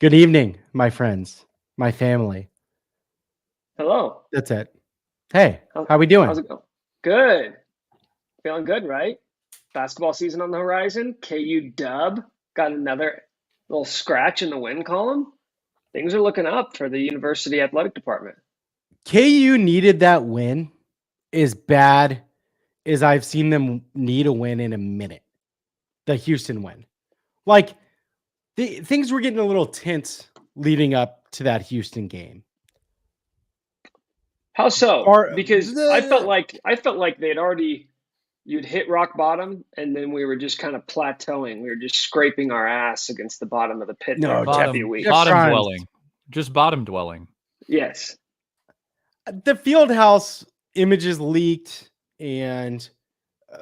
Good evening, my friends, my family. Hello. That's it. Hey, How, how we how's doing? it going? Good. Feeling good, right? Basketball season on the horizon. KU dub. Got another little scratch in the win column. Things are looking up for the university athletic department. KU needed that win as bad as I've seen them need a win in a minute. The Houston win. Like things were getting a little tense leading up to that Houston game. How so? Or Because I felt like you'd hit rock bottom and then we were just kind of plateauing. We were just scraping our ass against the bottom of the pit there no, for a just few just weeks. Bottom trying. dwelling. Just bottom dwelling. Yes. The field house images leaked and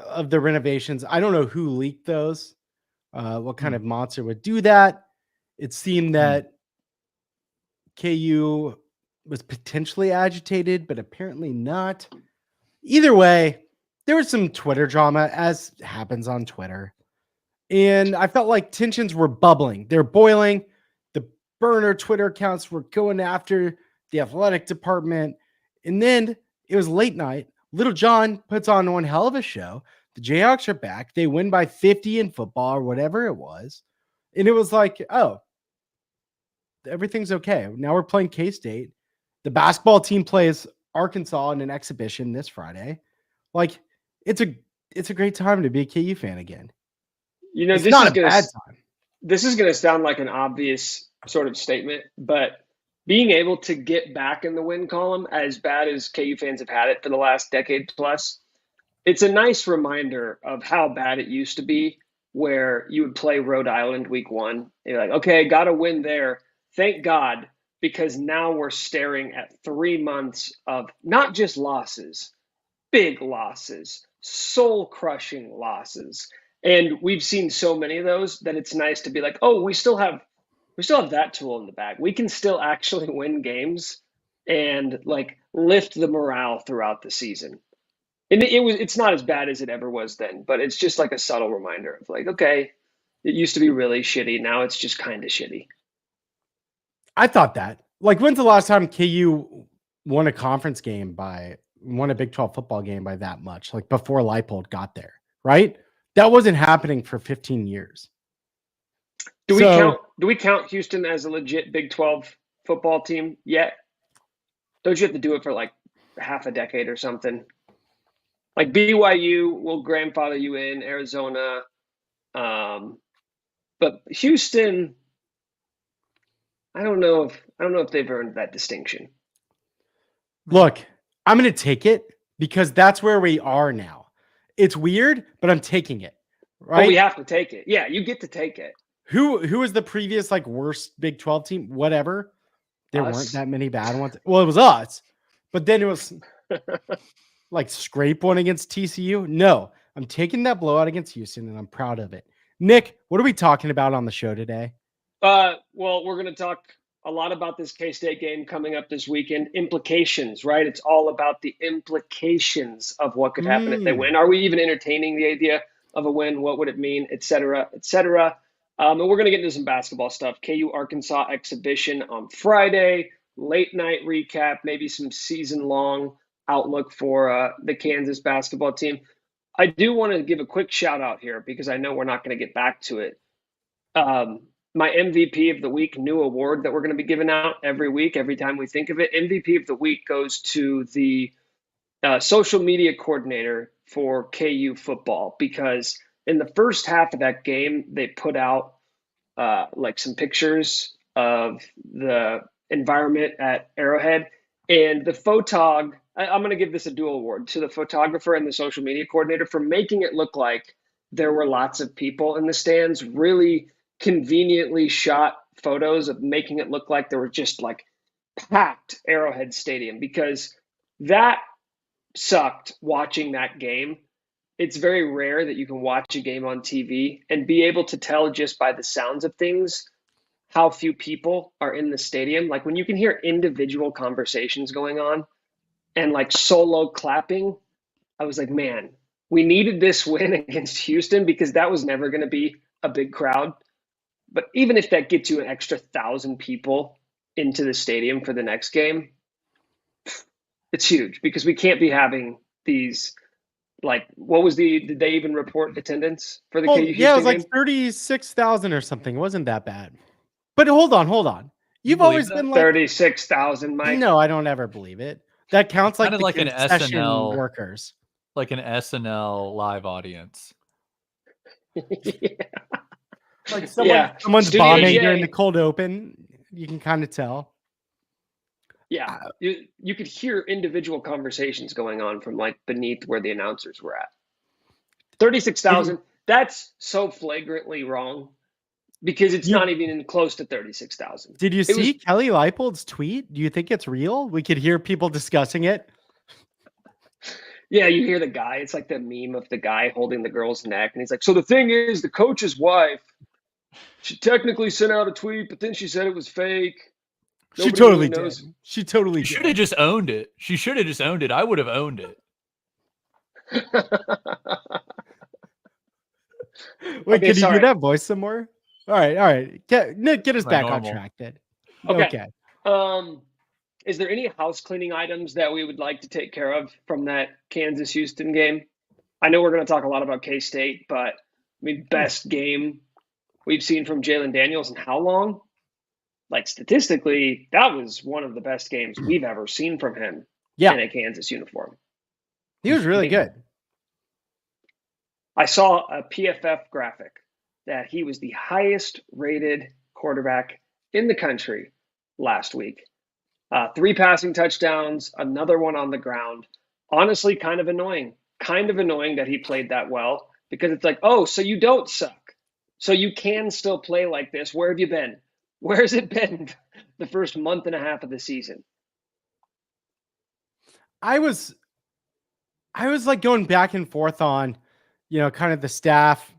of the renovations. I don't know who leaked those. What kind of monster would do that? It seemed that KU was potentially agitated, but apparently not. Either way, there was some Twitter drama, as happens on Twitter. And I felt like tensions were bubbling. They're boiling. The burner Twitter accounts were going after the athletic department. And then it was late night. Little John puts on one hell of a show. The Jayhawks are back. They win by 50 in football or whatever it was. And it was like, oh, everything's okay. Now we're playing K-State. The basketball team plays Arkansas in an exhibition this Friday. Like, it's a great time to be a KU fan again. You know, It's not a bad time. This is going to sound like an obvious sort of statement, but being able to get back in the win column, as bad as KU fans have had it for the last decade plus, it's a nice reminder of how bad it used to be, where you would play Rhode Island week one. And you're like, okay, got to win there. Thank God, because now we're staring at 3 months of not just losses, big losses, soul crushing losses. And we've seen so many of those that it's nice to be like, oh, we still have that tool in the bag. We can still actually win games and like lift the morale throughout the season. And it's not as bad as it ever was then, but it's just like a subtle reminder of like, okay, it used to be really shitty. Now it's just kind of shitty. I thought that. Like, when's the last time KU won a Big 12 football game by that much? Like before Leipold got there, right? That wasn't happening for 15 years. Do we count Houston as a legit Big 12 football team yet? Don't you have to do it for like half a decade or something? Like BYU will grandfather you in, Arizona, but Houston, I don't know if they've earned that distinction. Look, I'm going to take it because that's where we are now. It's weird, but I'm taking it. Right? Oh, we have to take it. Yeah, you get to take it. Who was the previous like worst Big 12 team? Whatever. There weren't that many bad ones. Well, it was us, but then it was like scrape one against TCU. No, I'm taking that blowout against Houston, and I'm proud of it. Nick, what are we talking about on the show today? Well, we're going to talk a lot about this K-State game coming up this weekend. Implications, right? It's all about the implications of what could happen if they win. Are we even entertaining the idea of a win? What would it mean, et cetera, et cetera? And we're going to get into some basketball stuff. KU Arkansas exhibition on Friday, late night recap, maybe some season-long outlook for the Kansas basketball team. I do want to give a quick shout out here because I know we're not going to get back to it. My MVP of the week, new award that we're going to be giving out every week, every time we think of it. MVP of the week goes to the social media coordinator for KU football, because in the first half of that game, they put out like some pictures of the environment at Arrowhead. And the photog, I'm going to give this a dual award to the photographer and the social media coordinator for making it look like there were lots of people in the stands, really conveniently shot photos of making it look like there were just like packed Arrowhead Stadium, because that sucked watching that game. It's very rare that you can watch a game on TV and be able to tell just by the sounds of things how few people are in the stadium. Like when you can hear individual conversations going on and like solo clapping, I was like, man, we needed this win against Houston because that was never going to be a big crowd. But even if that gets you an extra 1,000 people into the stadium for the next game, it's huge because we can't be having these, like, did they even report attendance for the KU Houston yeah, it was like game? 36,000 or something. It wasn't that bad. But hold on. You've always been like 36,000, Mike. No, I don't ever believe it. That counts like Kinda the like an concession SNL workers. Like an SNL live audience. Yeah. Like someone's Studio bombing J. during the cold open. You can kind of tell. Yeah, you could hear individual conversations going on from like beneath where the announcers were at. 36,000. That's so flagrantly wrong because it's not even close to 36,000. Did you see Kelly Leipold's tweet? Do you think it's real? We could hear people discussing it. Yeah, you hear the guy. It's like the meme of the guy holding the girl's neck, and he's like, "So the thing is, the coach's wife, she technically sent out a tweet, but then she said it was fake." She totally did. She totally did. She should have just owned it. She should have just owned it. I would have owned it. Wait, can you do that voice some more? All right. Nick, get us back on track then. Okay. Is there any house cleaning items that we would like to take care of from that Kansas Houston game? I know we're going to talk a lot about K-State, but I mean, best game we've seen from Jalen Daniels in how long? Like statistically, that was one of the best games we've ever seen from him in a Kansas uniform. He was really good. I saw a PFF graphic that he was the highest rated quarterback in the country last week. 3 passing touchdowns, another one on the ground. Honestly, kind of annoying that he played that well because it's like, oh, so you don't suck. So you can still play like this. Where have you been? Where has it been the first month and a half of the season? I was like going back and forth on, kind of the staff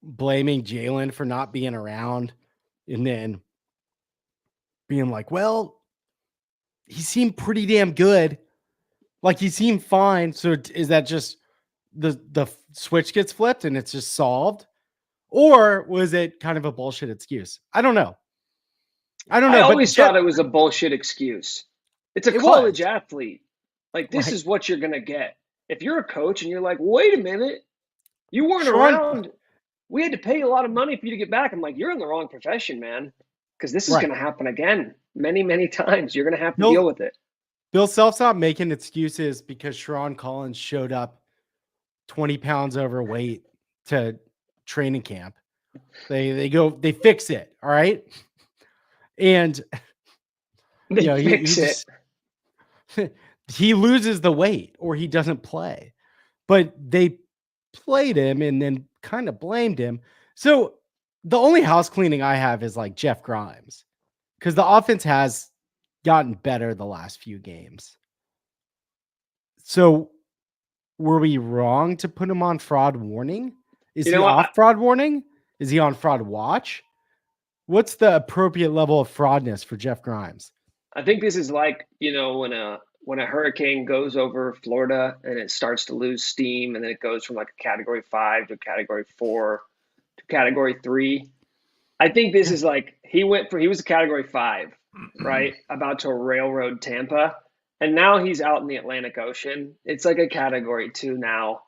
blaming Jalen for not being around and then being like, well, he seemed pretty damn good. Like he seemed fine. So is that just the switch gets flipped and it's just solved? Or was it kind of a bullshit excuse? I don't know. I always thought it was a bullshit excuse. It's a college athlete. Like this is what you're going to get. If you're a coach and you're like, wait a minute, you weren't around. We had to pay a lot of money for you to get back. I'm like, you're in the wrong profession, man. Because this is going to happen again many, many times. You're going to have to deal with it. Bill Self's not making excuses because Sharon Collins showed up 20 pounds overweight to training camp. They fix it. All right. And he loses the weight or he doesn't play, but they played him and then kind of blamed him. So the only house cleaning I have is like Jeff Grimes because the offense has gotten better the last few games. So were we wrong to put him on fraud warning? Is he off fraud warning? Is he on fraud watch? What's the appropriate level of fraudness for Jeff Grimes? I think this is like, when a hurricane goes over Florida and it starts to lose steam and then it goes from like a category 5 to a category 4 to category 3. I think this is like he was a category 5, right? About to railroad Tampa. And now he's out in the Atlantic Ocean. It's like a category 2 now.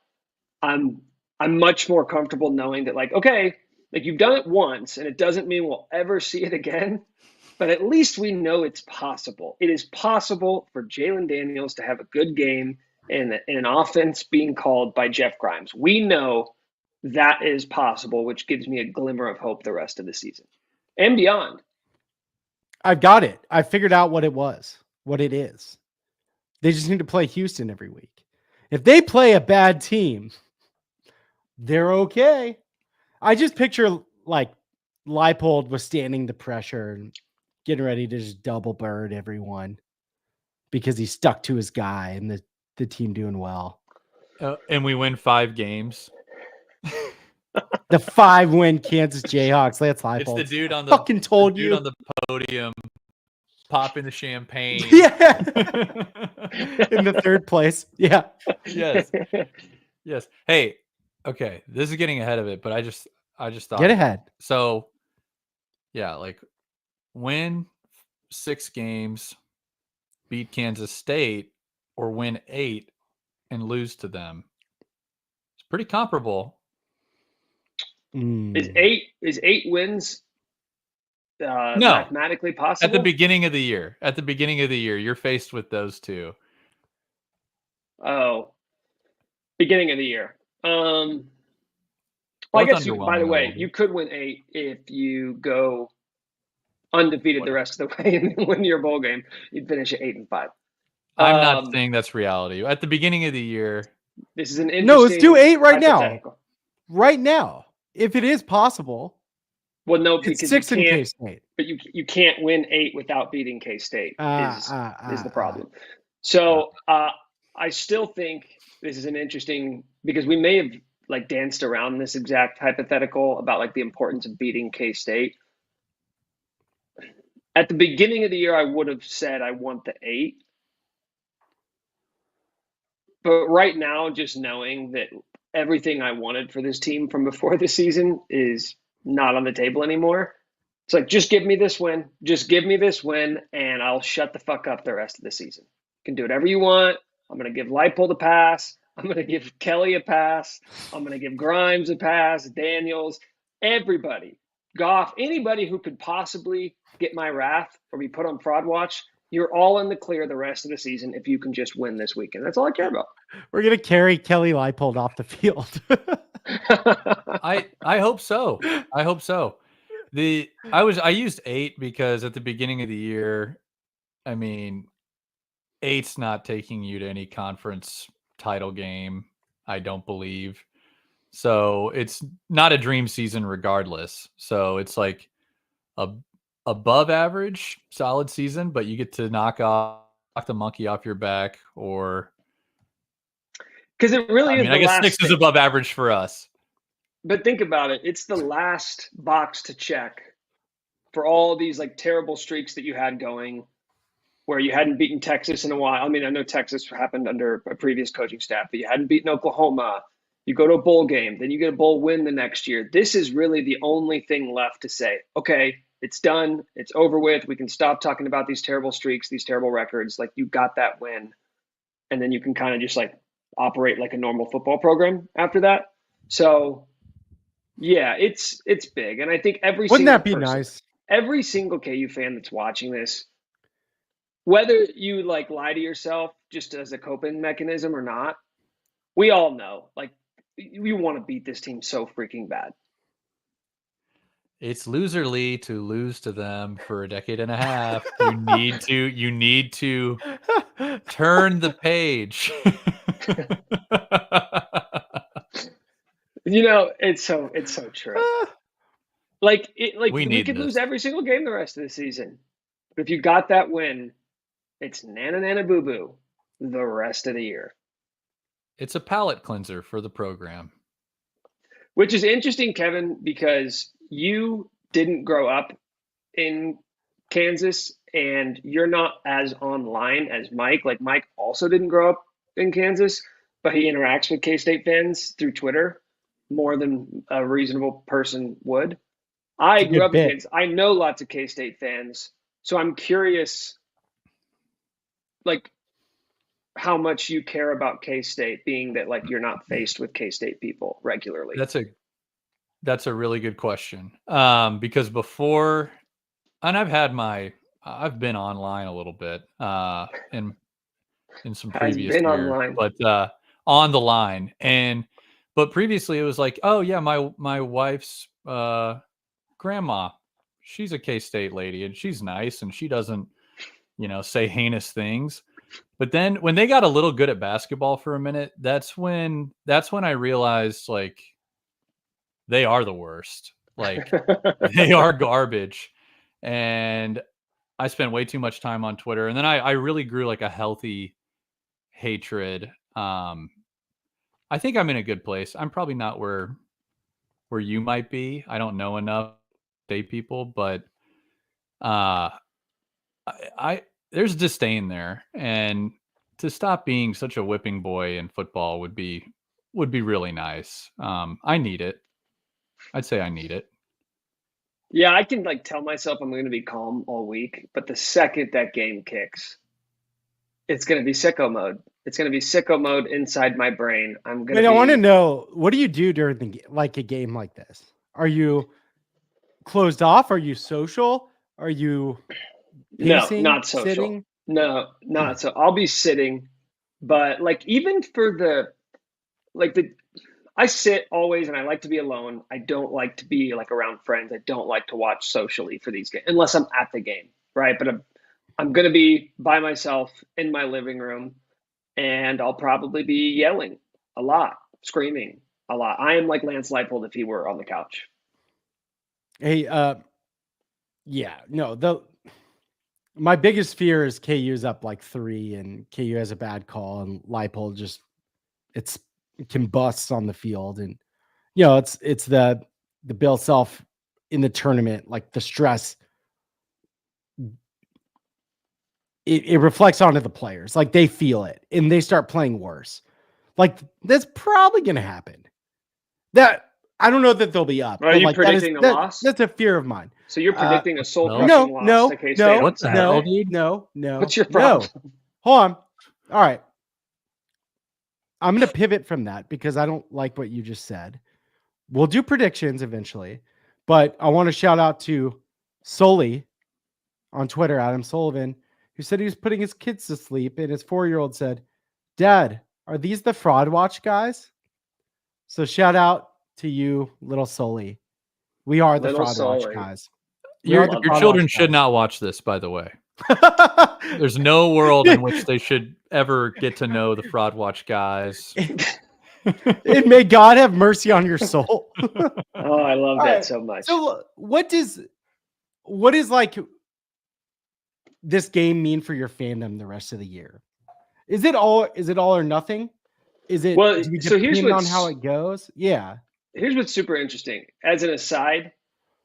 I'm much more comfortable knowing that like, okay, like you've done it once and it doesn't mean we'll ever see it again, but at least we know it's possible. It is possible for Jalen Daniels to have a good game in an offense being called by Jeff Grimes. We know that is possible, which gives me a glimmer of hope the rest of the season and beyond. I've got it. I figured out what it is. They just need to play Houston every week. If they play a bad team, they're okay. I just picture like Leipold withstanding the pressure and getting ready to just double bird everyone because he stuck to his guy and the team doing well. And we win 5 games. The 5-win Kansas Jayhawks. Lance Leipold. It's the dude on the fucking told dude you on the podium popping the champagne. Yeah. In the 3rd place. Yeah. Yes. Hey, okay. This is getting ahead of it, but I just thought get ahead. So Yeah, like win 6 games, beat Kansas State, or win 8 and lose to them. It's pretty comparable. Is 8 wins No, mathematically possible? at the beginning of the year. At the beginning of the year, you're faced with those two. Oh, beginning of the year. Well, I Both guess by the underwhelming a way, little you bit. could win 8 if you go undefeated the rest of the way and win your bowl game. You'd finish at 8-5. I'm not saying that's reality. At the beginning of the year, This is an interesting. No, let's do 8 right now. hypothetical. Right now, if it is possible. Well, no, It's because 6 you in can't. K-State. But you can't win 8 without beating K-State. Is the problem. So I still think this is an interesting, because we may have like danced around this exact hypothetical about like the importance of beating K-State. At the beginning of the year, I would have said I want the 8. But right now, just knowing that everything I wanted for this team from before the season is not on the table anymore. It's like, just give me this win. Just give me this win, and I'll shut the fuck up the rest of the season. You can do whatever you want. I'm going to give Leipold a pass. I'm going to give Kelly a pass. I'm going to give Grimes a pass, Daniels, everybody. Goff, anybody who could possibly get my wrath or be put on fraud watch, you're all in the clear the rest of the season if you can just win this weekend. That's all I care about. We're going to carry Kelly Leipold off the field. I hope so. I hope so. I used 8 because at the beginning of the year, I mean, 8's not taking you to any conference title game, I don't believe. So it's not a dream season regardless. So it's like a above average solid season, but you get to knock the monkey off your back, or because it really is. I guess 6 is above average for us. But think about it. It's the last box to check for all these like terrible streaks that you had going, where you hadn't beaten Texas in a while. I mean, I know Texas happened under a previous coaching staff, but you hadn't beaten Oklahoma. You go to a bowl game, then you get a bowl win the next year. This is really the only thing left to say, okay, it's done. It's over with. We can stop talking about these terrible streaks, these terrible records. Like, you got that win. And then you can kind of just like operate like a normal football program after that. So yeah, it's big. And I think Wouldn't that be nice? Every single KU fan that's watching this, whether you like lie to yourself just as a coping mechanism or not, we all know, like, we want to beat this team so freaking bad. It's loserly to lose to them for a decade and a half. You need to turn the page. You know, it's so true. Like we could lose every single game the rest of the season. But if you got that win, it's nana boo boo the rest of the year. It's a palate cleanser for the program. Which is interesting, Kevin, because you didn't grow up in Kansas and you're not as online as Mike. Like, Mike also didn't grow up in Kansas, but he interacts with K-State fans through Twitter more than a reasonable person would. I grew up in Kansas. I know lots of K-State fans, so I'm curious, like, how much you care about K-State, being that like you're not faced with K-State people regularly. That's a really good question. Because before, and I've been online a little bit in some previous years, online. But on the line, but previously it was like, oh yeah, my wife's grandma, she's a K-State lady and she's nice and she doesn't, say heinous things. But then when they got a little good at basketball for a minute, that's when I realized, like, they are the worst. Like, they are garbage. And I spent way too much time on Twitter. And then I really grew like a healthy hatred. I think I'm in a good place. I'm probably not where you might be. I don't know enough state people, but there's disdain there, and to stop being such a whipping boy in football would be really nice. I need it. I'd say I need it. Yeah, I can like tell myself I'm going to be calm all week, but the second that game kicks, it's going to be sicko mode. It's going to be sicko mode inside my brain. I'm going Wait, to I want to be know, what do you do during like a game like this? Are you closed off? Are you social? Are you no, pacing, not social. sitting? No, not so. I'll be sitting, but like even for the I sit always and I like to be alone. I don't like to be like around friends. I don't like to watch socially for these games unless I'm at the game, right? But I'm going to be by myself in my living room and I'll probably be yelling a lot, screaming a lot. I am like Lance Leipold if he were on the couch. Hey, yeah, no, my biggest fear is KU's up like 3 and KU has a bad call and Leipold just it combusts on the field. And it's the Bill Self in the tournament, like the stress, it reflects onto the players. Like they feel it and they start playing worse. Like that's probably gonna happen. That I don't know that they'll be up. Are But you like predicting a loss? that's a fear of mine. So you're predicting a soul crushing No, loss no, to K-State no, on Saturday. hell, dude? no. What's your problem? Hold on. All right. I'm going to pivot from that because I don't like what you just said. We'll do predictions eventually, but I want to shout out to Sully on Twitter, Adam Sullivan, who said he was putting his kids to sleep, and his 4-year-old said, "Dad, are these the Fraud Watch guys?" So shout out to you, little Sully. We are the Little Fraud Sully. Watch guys. Your love your that. children should not watch this, by the way. There's no world in which they should ever get to know the Fraud Watch guys. And may God have mercy on your soul. Oh, I love All that right. so much. So what is like this game mean for your fandom the rest of the year? Is it all or nothing? Is it Well, do you so here's depend on what's- how it goes? Yeah. Here's what's super interesting. As an aside,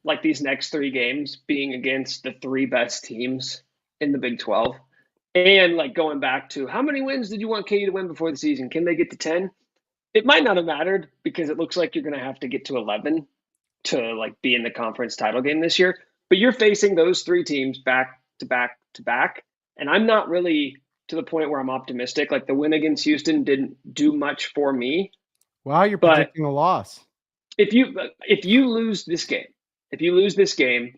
like these next 3 games being against the 3 best teams in the Big 12, and like going back to how many wins did you want KU to win before the season? Can they get to 10? It might not have mattered because it looks like you're going to have to get to 11 to like be in the conference title game this year. But you're facing those 3 teams back to back to back, and I'm not really to the point where I'm optimistic. Like the win against Houston didn't do much for me. Wow, you're But predicting a loss. if you lose this game,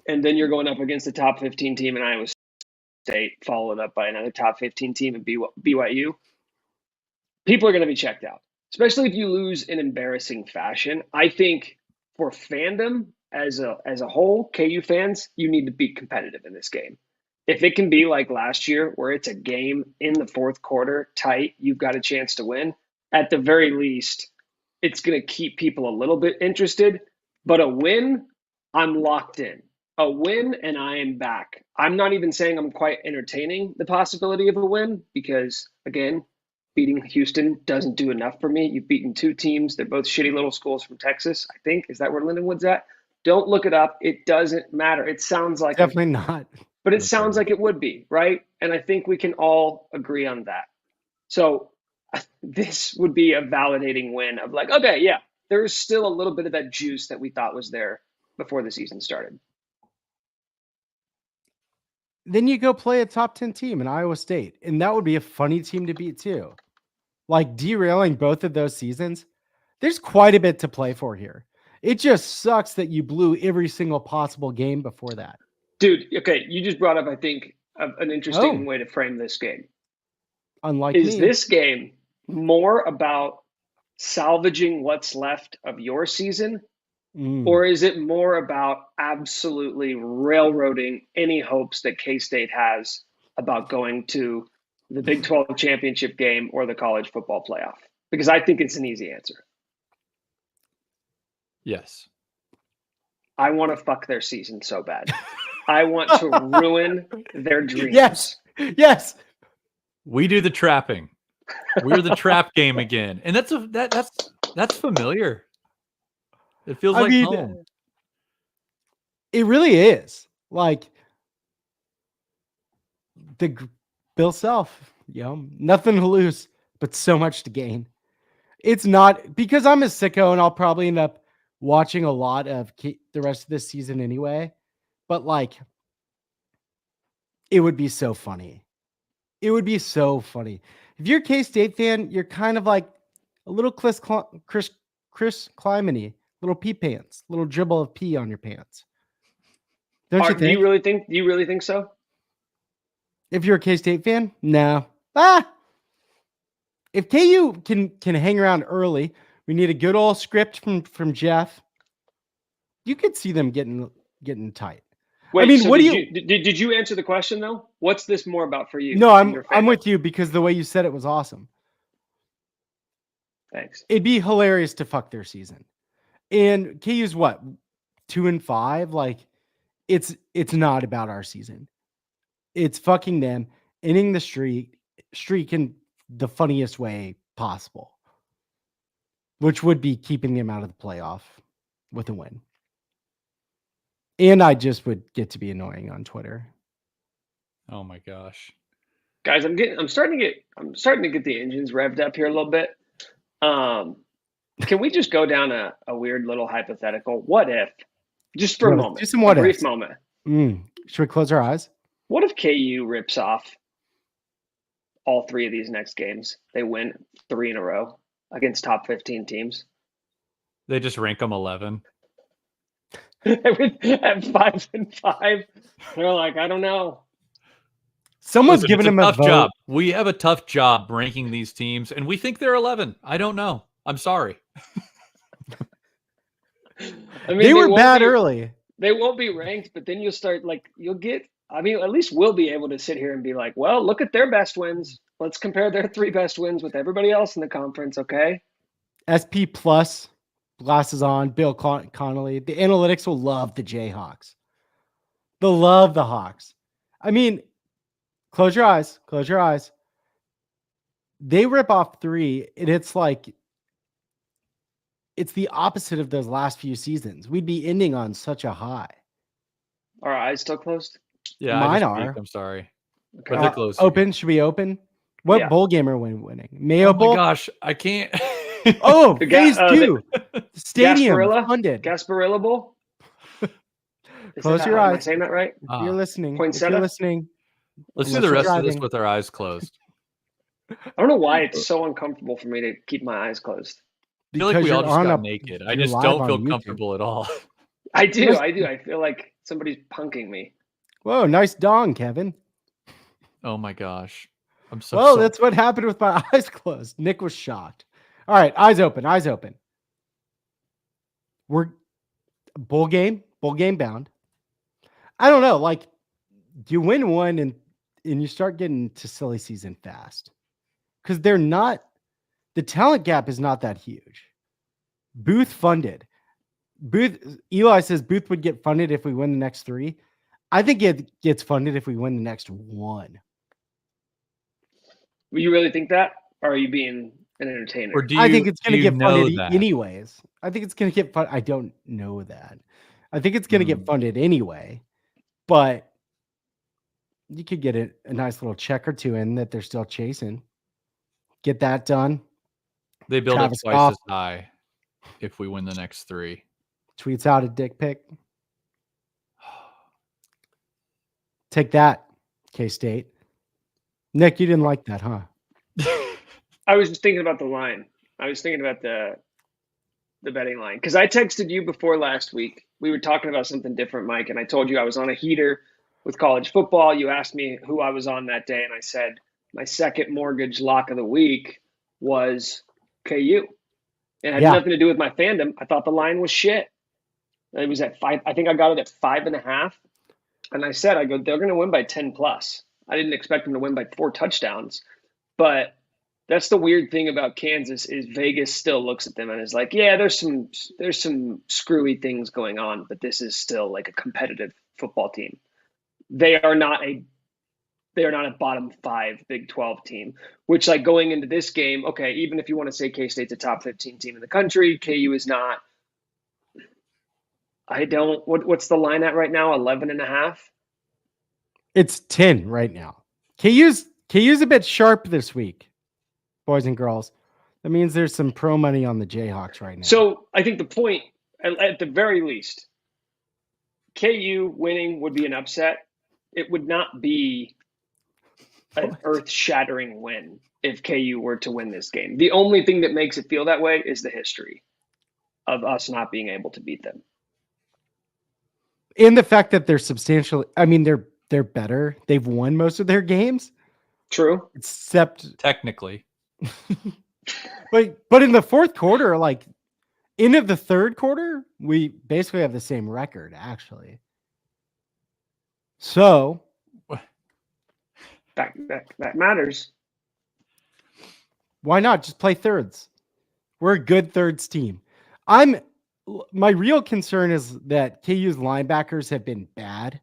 and then you're going up against the top 15 team in Iowa State, followed up by another top 15 team in BYU, people are going to be checked out, especially if you lose in embarrassing fashion. I think for fandom as a whole, KU fans, you need to be competitive in this game. If it can be like last year where it's a game in the 4th quarter, tight, you've got a chance to win, at the very least, it's going to keep people a little bit interested. But a win, I'm locked in. A win, and I am back. I'm not even saying I'm quite entertaining the possibility of a win because, again, beating Houston doesn't do enough for me. You've beaten 2 teams. They're both shitty little schools from Texas, I think. Is that where Lindenwood's at? Don't look it up. It doesn't matter. It sounds like Definitely not. but it sounds like it would be, right? And I think we can all agree on that. So this would be a validating win of like, okay, yeah, there is still a little bit of that juice that we thought was there before the season started. Then you go play a top 10 team in Iowa State, and that would be a funny team to beat too. Like derailing both of those seasons, there's quite a bit to play for here. It just sucks that you blew every single possible game before that. Dude, okay, you just brought up, I think, an interesting way to frame this game. Unlike Is me. this game more about salvaging what's left of your season, or is it more about absolutely railroading any hopes that K-State has about going to the Big 12 championship game or the college football playoff? Because I think it's an easy answer. Yes. I want to fuck their season so bad. I want to ruin their dreams. Yes. We do the trapping. We're the trap game again. And that's familiar. It feels like home. It really is. Like the Bill Self, nothing to lose, but so much to gain. It's not because I'm a sicko and I'll probably end up watching a lot of the rest of this season anyway. But like, it would be so funny. It would be so funny. If you're a K-State fan, you're kind of like a little Chris Kleiman-y, little pee pants, little dribble of pee on your pants. Don't you think? Do you really think so? If you're a K-State fan, no. If KU can hang around early, we need a good old script from Jeff. You could see them getting tight. Wait, I mean, so what did you answer the question though? What's this more about for you? No, I'm with you because the way you said it was awesome. Thanks. It'd be hilarious to fuck their season. And KU's what? 2-5? Like, it's not about our season. It's fucking them ending the streak in the funniest way possible, which would be keeping them out of the playoff with a win. And I just would get to be annoying on Twitter. Oh my gosh. Guys, I'm starting to get the engines revved up here a little bit. Can we just go down a weird little hypothetical? What if, just for a moment, just a brief moment. Should we close our eyes? What if KU rips off all 3 of these next games? They win 3 in a row against top 15 teams. They just rank them 11. At 5-5, they're like, I don't know. Someone's giving them a tough vote. job. We have a tough job ranking these teams, and we think they're 11. I don't know. I'm sorry. I mean, they were bad early. They won't be ranked, but then you'll start at least we'll be able to sit here and be like, well, look at their best wins. Let's compare their 3 best wins with everybody else in the conference, okay? SP plus, glasses on, Bill Connolly. The analytics will love the Jayhawks. They'll love the Hawks. I mean, close your eyes. Close your eyes. They rip off 3, and it's like, it's the opposite of those last few seasons. We'd be ending on such a high. Are our eyes still closed? Yeah, mine are. I'm sorry. Okay. But they're closed. Open? Should we open? What bowl game are we winning? Mayo Bowl? Oh my gosh, I can't. Oh, phase 2. Stadium funded. Gasparilla Bowl? Close your eyes. Am I saying that right? If you're listening. If Poinsettia? you're listening. Let's do Unless the rest you're of this driving. with our eyes closed. I don't know why it's so uncomfortable for me to keep my eyes closed. I feel like we all you're just on got a- naked. I you're just live don't on feel YouTube. comfortable at all. I do. I feel like somebody's punking me. Whoa, nice dong, Kevin. Oh my gosh. I'm so Well, sorry. that's what happened with my eyes closed. Nick was shocked. All right, eyes open, eyes open. We're bowl game bound. I don't know, like you win one and you start getting to silly season fast. Because the talent gap is not that huge. Booth funded. Eli says Booth would get funded if we win the next 3. I think it gets funded if we win the next 1. You really think that? Or are you being an entertainer? Or I think it's going to get funded that? anyways. I think it's going to get funded. I don't know that. I think it's going to get funded anyway. But you could get a nice little check or 2 in that they're still chasing. Get that done. They build Travis up twice Goff as high if we win the next 3. Tweets out a dick pic. Take that, K-State. Nick, you didn't like that, huh? I was just thinking about the line. I was thinking about the betting line. Because I texted you before last week. We were talking about something different, Mike, and I told you I was on a heater with college football. You asked me who I was on that day, and I said my second mortgage lock of the week was KU. It had nothing to do with my fandom. I thought the line was shit. It was at 5. I think I got it at 5.5. And I said, they're going to win by 10 plus. I didn't expect them to win by 4 touchdowns. But that's the weird thing about Kansas is Vegas still looks at them and is like, yeah, there's some screwy things going on, but this is still like a competitive football team. They are not a bottom 5 Big 12 team, which like going into this game, okay, even if you want to say K-State's a top 15 team in the country, KU is not. What's the line at right now? 11.5? It's 10 right now. KU's a bit sharp this week, boys and girls. That means there's some pro money on the Jayhawks right now. So I think the point at the very least, KU winning would be an upset. It would not be an earth-shattering win if KU were to win this game. The only thing that makes it feel that way is the history of us not being able to beat them. And the fact that they're substantially, I mean, they're better. They've won most of their games. True. Except Technically. but in the fourth quarter, like into the third quarter, we basically have the same record, actually. So that matters. Why not just play thirds? We're a good thirds team. My real concern is that KU's linebackers have been bad,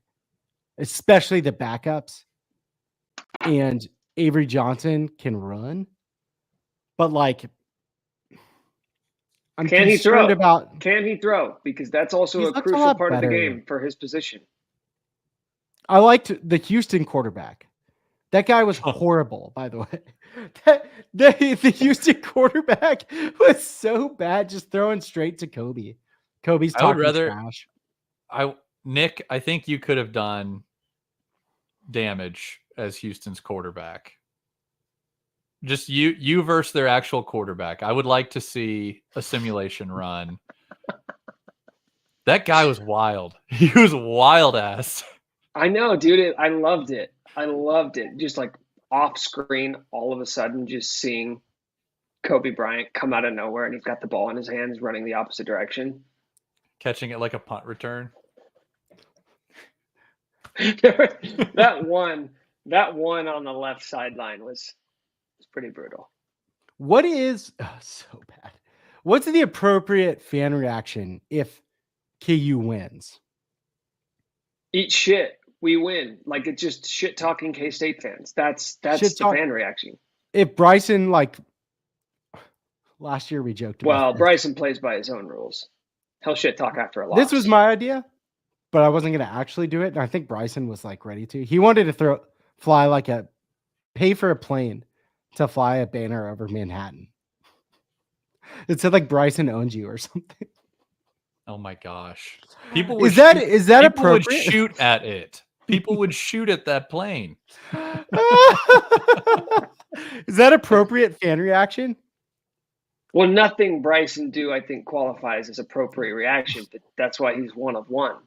especially the backups. And Avery Johnson can run, but like, I'm Can he throw? about. Can he throw? Because that's also a crucial part of the game for his position. I liked the Houston quarterback. That guy was horrible, by the way. The Houston quarterback was so bad, just throwing straight to Kobe. Kobe's talking trash. Nick, I think you could have done damage as Houston's quarterback. Just you versus their actual quarterback. I would like to see a simulation run. That guy was wild. He was wild ass. I know, dude. I loved it. I loved it. Just like off screen, all of a sudden, just seeing Kobe Bryant come out of nowhere and he's got the ball in his hands running the opposite direction. Catching it like a punt return. that one on the left sideline was pretty brutal. What is so bad? What's the appropriate fan reaction if KU wins? Eat shit. We win. Like, it's just shit talking K-State fans. That's the fan reaction. If Bryson, like last year we joked about Well, Bryson plays by his own rules. He'll shit talk after a loss. This was my idea, but I wasn't going to actually do it. And I think Bryson was like ready to. He wanted to pay for a plane to fly a banner over Manhattan. It said like Bryson owns you or something. Oh my gosh. People would is that appropriate? Would shoot at it. People would shoot at that plane. Is that appropriate fan reaction? Well, nothing Bryson do, I think, qualifies as appropriate reaction, but that's why he's one of one.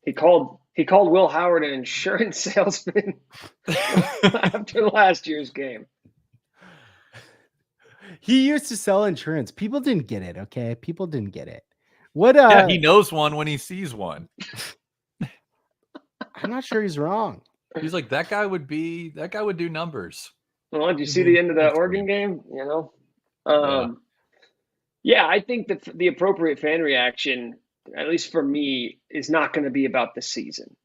He called Will Howard an insurance salesman after last year's game. He used to sell insurance. People didn't get it, okay? People didn't get it. What yeah, he knows one when he sees one. I'm not sure he's wrong. He's like, that guy would do numbers. Well, did you see the end of that Oregon game? You know? Yeah, I think that the appropriate fan reaction, at least for me, is not going to be about the season.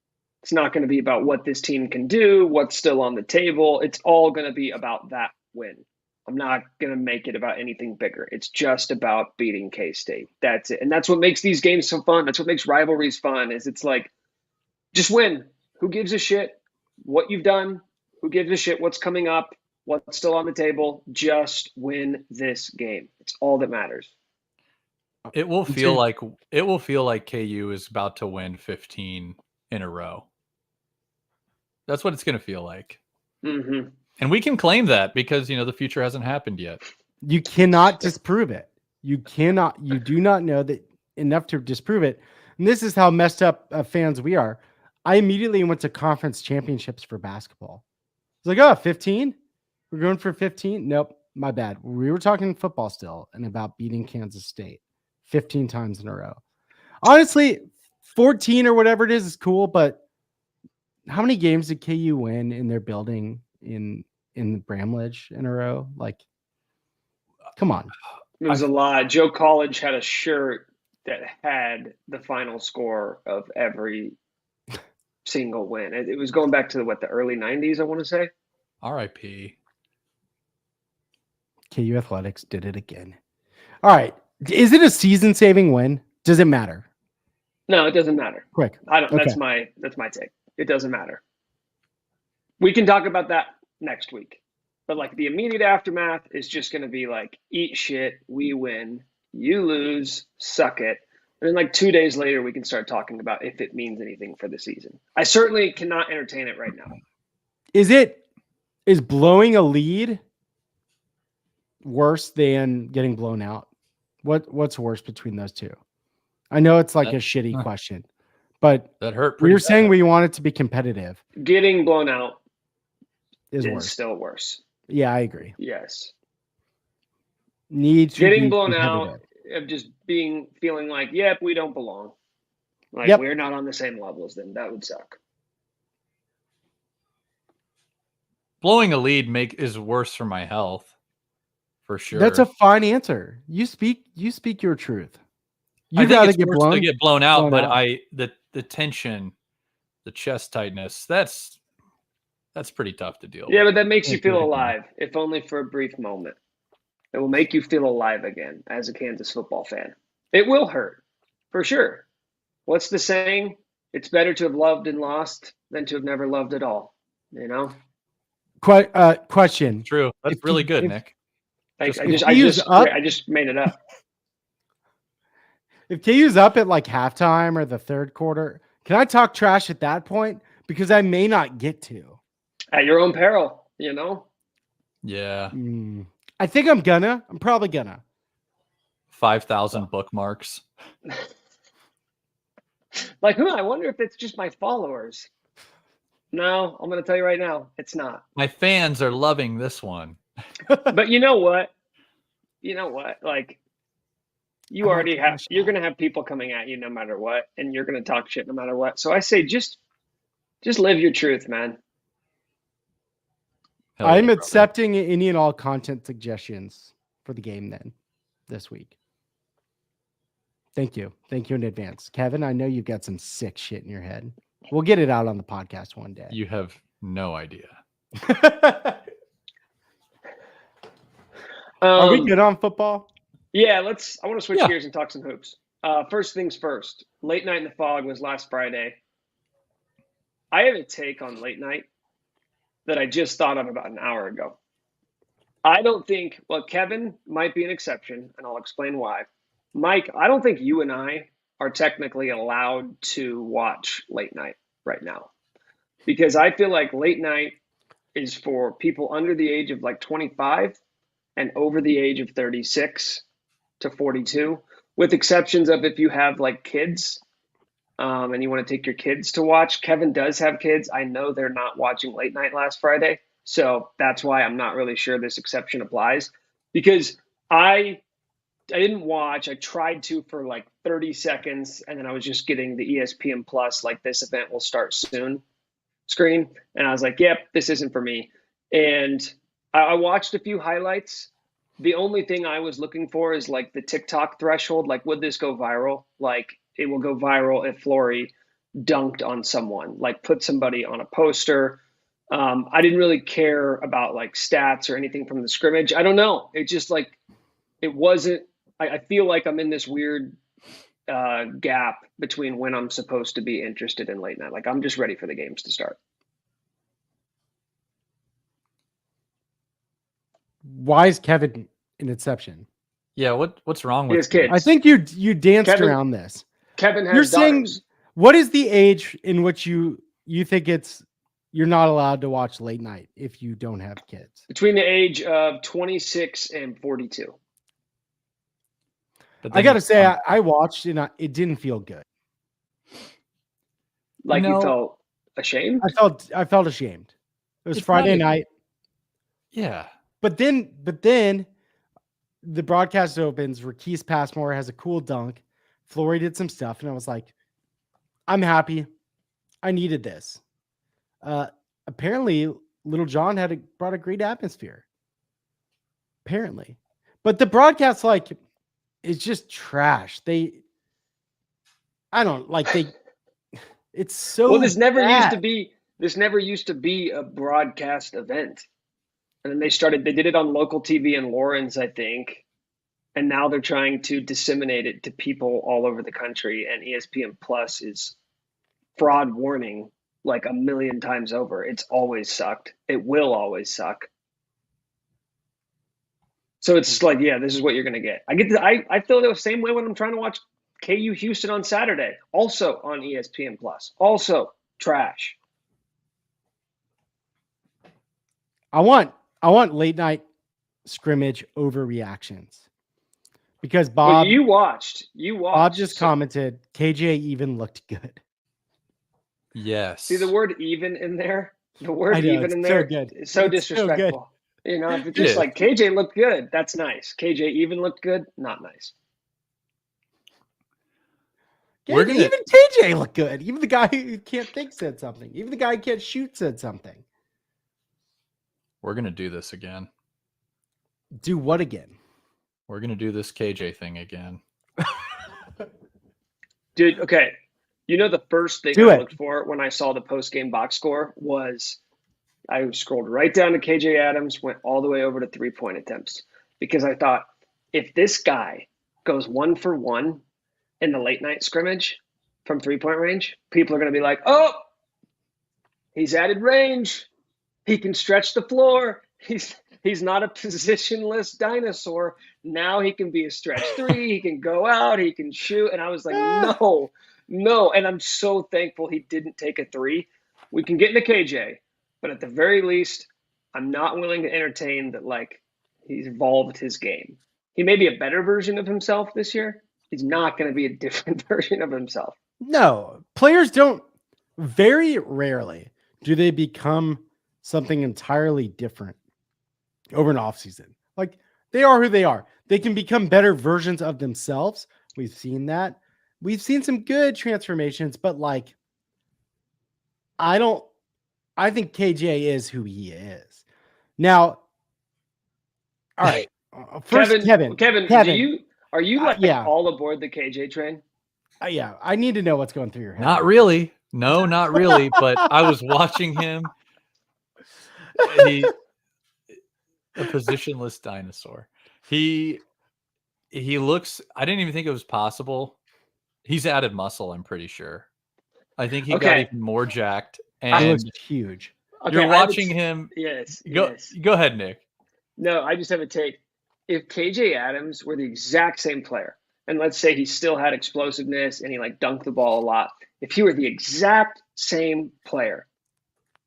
It's not going to be about what this team can do, what's still on the table. It's all going to be about that win. I'm not going to make it about anything bigger. It's just about beating K-State. That's it. And that's what makes these games so fun. That's what makes rivalries fun, is it's like, just win. Who gives a shit what you've done? Who gives a shit what's coming up? What's still on the table? Just win this game. It's all that matters. It will feel like KU is about to win 15 in a row. That's what it's going to feel like. Mm-hmm. And we can claim that because, the future hasn't happened yet. You cannot disprove it. You do not know that enough to disprove it. And this is how messed up fans we are. I immediately went to conference championships for basketball. It's like, 15? We're going for 15? Nope, my bad. We were talking football still and about beating Kansas State 15 times in a row. Honestly, 14 or whatever it is cool, but how many games did KU win in their building in Bramlage in a row? Like, come on. It was a lot. Joe College had a shirt that had the final score of every single win. It was going back to the early 90s, I want to say. R.I.P. KU Athletics did it again. All right. Is it a season-saving win? Does it matter? No, it doesn't matter. Quick. I don't. Okay. That's my take. It doesn't matter. We can talk about that next week. But like the immediate aftermath is just going to be like, eat shit, we win. you lose, suck it. And then like 2 days later, we can start talking about if it means anything for the season. I certainly cannot entertain it right now. Is blowing a lead worse than getting blown out? What's worse between those two? I know it's like a shitty question, but that hurt. We were saying we want it to be competitive. Getting blown out is still worse. Yeah, I agree. Yes. Need to getting be blown out of just feeling like, yep, we don't belong. Like we're not on the same level as them. That would suck. Blowing a lead is worse for my health, for sure. That's a fine answer. You speak your truth. You'd rather get blown out, but the tension, the chest tightness, that's pretty tough to deal with. Yeah, but that makes you feel alive, if only for a brief moment. It will make you feel alive again as a Kansas football fan. It will hurt, for sure. What's the saying? It's better to have loved and lost than to have never loved at all. You know? Question. True. That's really good, Nick. I just made it up. If KU's up at like halftime or the third quarter, can I talk trash at that point? Because I may not get to. At your own peril, you know? Yeah. I think I'm probably gonna. 5,000 bookmarks. Like who? I wonder if it's just my followers. No, I'm going to tell you right now, it's not. My fans are loving this one. But you know what? Like you're going to have people coming at you no matter what, and you're going to talk shit no matter what. So I say just live your truth, man. I'm accepting any and all content suggestions for the game then this week. Thank you. Thank you in advance. Kevin, I know you've got some sick shit in your head. We'll get it out on the podcast one day. You have no idea. Are we good on football? Yeah, I want to switch gears and talk some hoops. First things first, late night in the Phog was last Friday. I have a take on late night that I just thought of about an hour ago. I don't think, Kevin might be an exception, and I'll explain why. Mike, I don't think you and I are technically allowed to watch late night right now, because I feel like late night is for people under the age of like 25 and over the age of 36 to 42, with exceptions of if you have like kids and you want to take your kids to watch. Kevin does have kids. I know they're not watching late night last Friday, so that's why I'm not really sure this exception applies, because I didn't watch. I tried to for like 30 seconds, and then I was just getting the ESPN Plus, like this event will start soon screen. And I was like, yep, this isn't for me. And I watched a few highlights. The only thing I was looking for is like the TikTok threshold. Like, would this go viral? Like, it will go viral if Flory dunked on someone, like put somebody on a poster. I didn't really care about like stats or anything from the scrimmage. I don't know. It just like, it wasn't, I feel like I'm in this weird gap between when I'm supposed to be interested in late night. Like, I'm just ready for the games to start. Why is Kevin an exception? Yeah, what's wrong with his kids? I think you danced around this. Kevin has You're daughters. saying, what is the age in which you think you're not allowed to watch late night if you don't have kids? Between the age of 26 and 42. I got to say, I watched and it didn't feel good. Like, you felt ashamed? I felt ashamed. It was Friday night. Yeah. But then the broadcast opens. Raquise Passmore has a cool dunk. Flory did some stuff, and I was like, I'm happy. I needed this. Apparently, Little John brought a great atmosphere. Apparently. But the broadcast, like, is just trash. It's so well, this never bad. used to be a broadcast event. And then they did it on local TV in Lawrence, I think. And now they're trying to disseminate it to people all over the country. And ESPN Plus is fraud warning like a million times over. It's always sucked. It will always suck. So it's like, yeah, this is what you're going to get. I feel the same way when I'm trying to watch KU Houston on Saturday, also on ESPN Plus, also trash. I want late night scrimmage overreactions because Bob you watched. Bob just commented KJ even looked good. Yes. See the word even in there? The word I know, even it's in so there good. is so It's so disrespectful. You know, if it's just like KJ looked good, that's nice. KJ even looked good, not nice. Even KJ looked good. Even the guy who can't think said something. Even the guy who can't shoot said something. We're going to do this again. Do what again? We're going to do this KJ thing again. Dude, okay. You know, the first thing I looked for when I saw the post-game box score was I scrolled right down to KJ Adams, went all the way over to three-point attempts because I thought if this guy goes 1 for 1 in the late night scrimmage from three-point range, people are going to be like, oh, he's added range. He can stretch the floor. He's not a positionless dinosaur. Now he can be a stretch three. He can go out. He can shoot. And I was like, no. And I'm so thankful he didn't take a three. We can get into KJ, but at the very least, I'm not willing to entertain that, like, he's evolved his game. He may be a better version of himself this year. He's not going to be a different version of himself. No, players don't, very rarely do they become something entirely different over an offseason. Like, they are who they are. They can become better versions of themselves. We've seen that. We've seen some good transformations, but like, I think KJ is who he is. Now, all right. First, Kevin, are you like all aboard the KJ train? Yeah, I need to know what's going through your head. Not really. No, not really. But I was watching him. He a positionless dinosaur. He looks. I didn't even think it was possible. He's added muscle. I'm pretty sure. I think he got even more jacked. And he looks huge. Okay, you're watching him. Yes. Go ahead, Nick. No, I just have a take. If KJ Adams were the exact same player, and let's say he still had explosiveness and he like dunked the ball a lot, if he were the exact same player,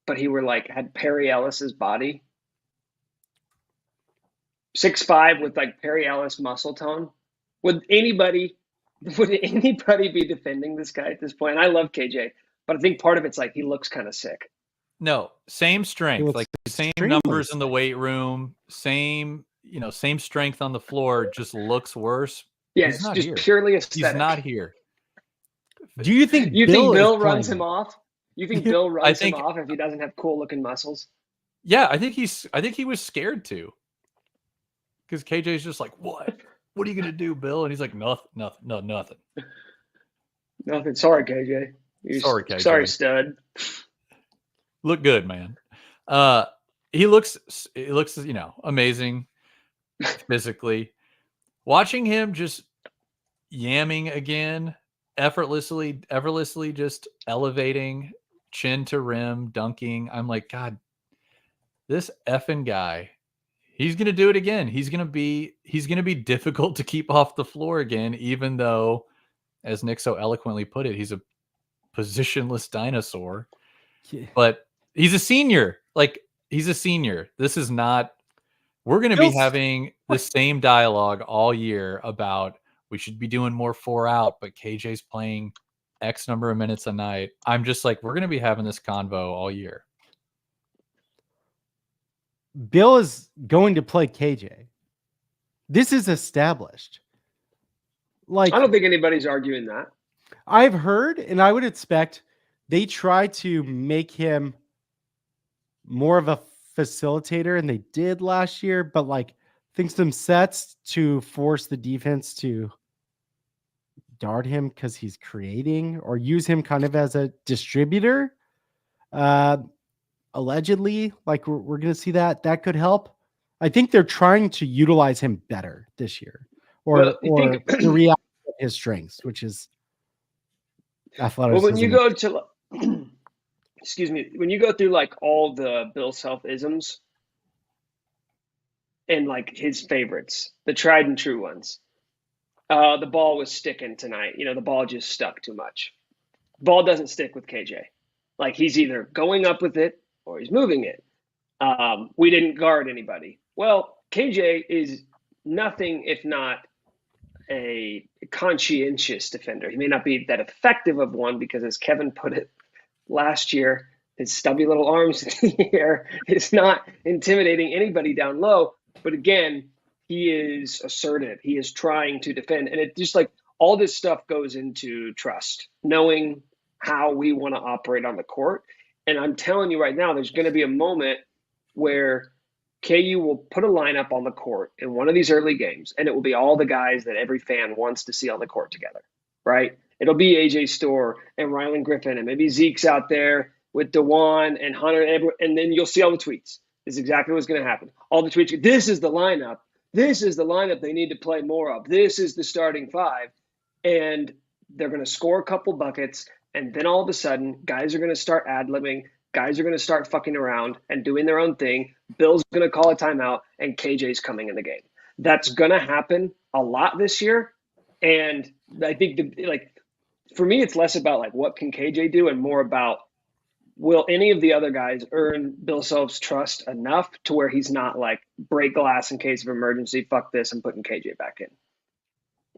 but he were like had Perry Ellis's body, 6'5" with like Perry Ellis muscle tone, would anybody be defending this guy at this point? And I love KJ, but I think part of it's like he looks kind of sick. No, same strength, like same numbers in the weight room, same strength on the floor, just looks worse. Yeah, it's just here. Purely aesthetic. He's not here. Do you think Bill runs him off? You think Bill runs him off if he doesn't have cool looking muscles? Yeah, I think he was scared to. Because KJ's just like, what? What are you gonna do, Bill? And he's like, nothing. Nothing. Sorry, KJ. Sorry, KJ. Sorry, stud. Look good, man. He looks, amazing physically. Watching him just yamming again, effortlessly just elevating, chin to rim, dunking. I'm like, God, this effing guy, he's gonna do it again. He's gonna be difficult to keep off the floor again, even though, as Nick so eloquently put it, he's a positionless dinosaur. Yeah. But he's a senior. This is not. We're going to be having the same dialogue all year about we should be doing more 4 out, but KJ's playing X number of minutes a night. I'm just like, we're going to be having this convo all year. Bill is going to play KJ. This is established. Like, I don't think anybody's arguing that. I've heard, and I would expect they try to make him more of a facilitator, and they did last year, but like think some sets to force the defense to guard him because he's creating, or use him kind of as a distributor. Allegedly, like we're going to see that could help. I think they're trying to utilize him better this year, or the reality of his strengths, which is athleticism. Well, when you go to excuse me, when you go through like all the Bill self-isms, and like his favorites, the tried and true ones. The ball was sticking tonight. The ball just stuck too much. Ball doesn't stick with KJ. Like he's either going up with it or he's moving it. We didn't guard anybody. Well, KJ is nothing if not a conscientious defender. He may not be that effective of one because, as Kevin put it last year, his stubby little arms in the air is not intimidating anybody down low. But again, he is assertive. He is trying to defend. And it just like all this stuff goes into trust, knowing how we want to operate on the court. And I'm telling you right now, there's going to be a moment where KU will put a lineup on the court in one of these early games, and it will be all the guys that every fan wants to see on the court together, right? It'll be AJ Storr and Rylan Griffin, and maybe Zeke's out there with DeJuan and Hunter, and then you'll see all the tweets. This is exactly what's going to happen. All the tweets, this is the lineup. This is the lineup they need to play more of. This is the starting five. And they're going to score a couple buckets, and then all of a sudden, guys are going to start ad-libbing. Guys are going to start fucking around and doing their own thing. Bill's going to call a timeout, and KJ's coming in the game. That's going to happen a lot this year. And I think, for me, it's less about, like, what can KJ do and more about will any of the other guys earn Bill Self's trust enough to where he's not, like, break glass in case of emergency, fuck this, and putting KJ back in.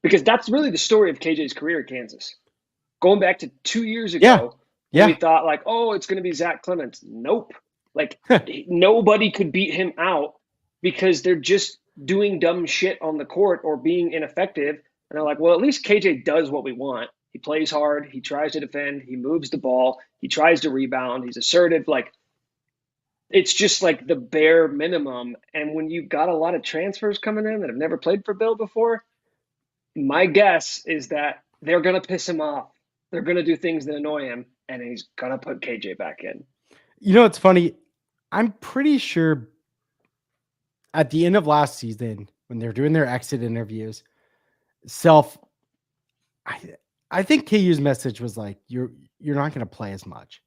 Because that's really the story of KJ's career at Kansas. Going back to 2 years ago, we thought like, oh, it's going to be Zach Clements. Nope. Like nobody could beat him out because they're just doing dumb shit on the court or being ineffective. And they're like, well, at least KJ does what we want. He plays hard. He tries to defend. He moves the ball. He tries to rebound. He's assertive. Like it's just like the bare minimum. And when you've got a lot of transfers coming in that have never played for Bill before, my guess is that they're going to piss him off. They're going to do things that annoy him, and he's going to put KJ back in. It's funny. I'm pretty sure at the end of last season, when they're doing their exit interviews, I think KU's message was like, you're not going to play as much.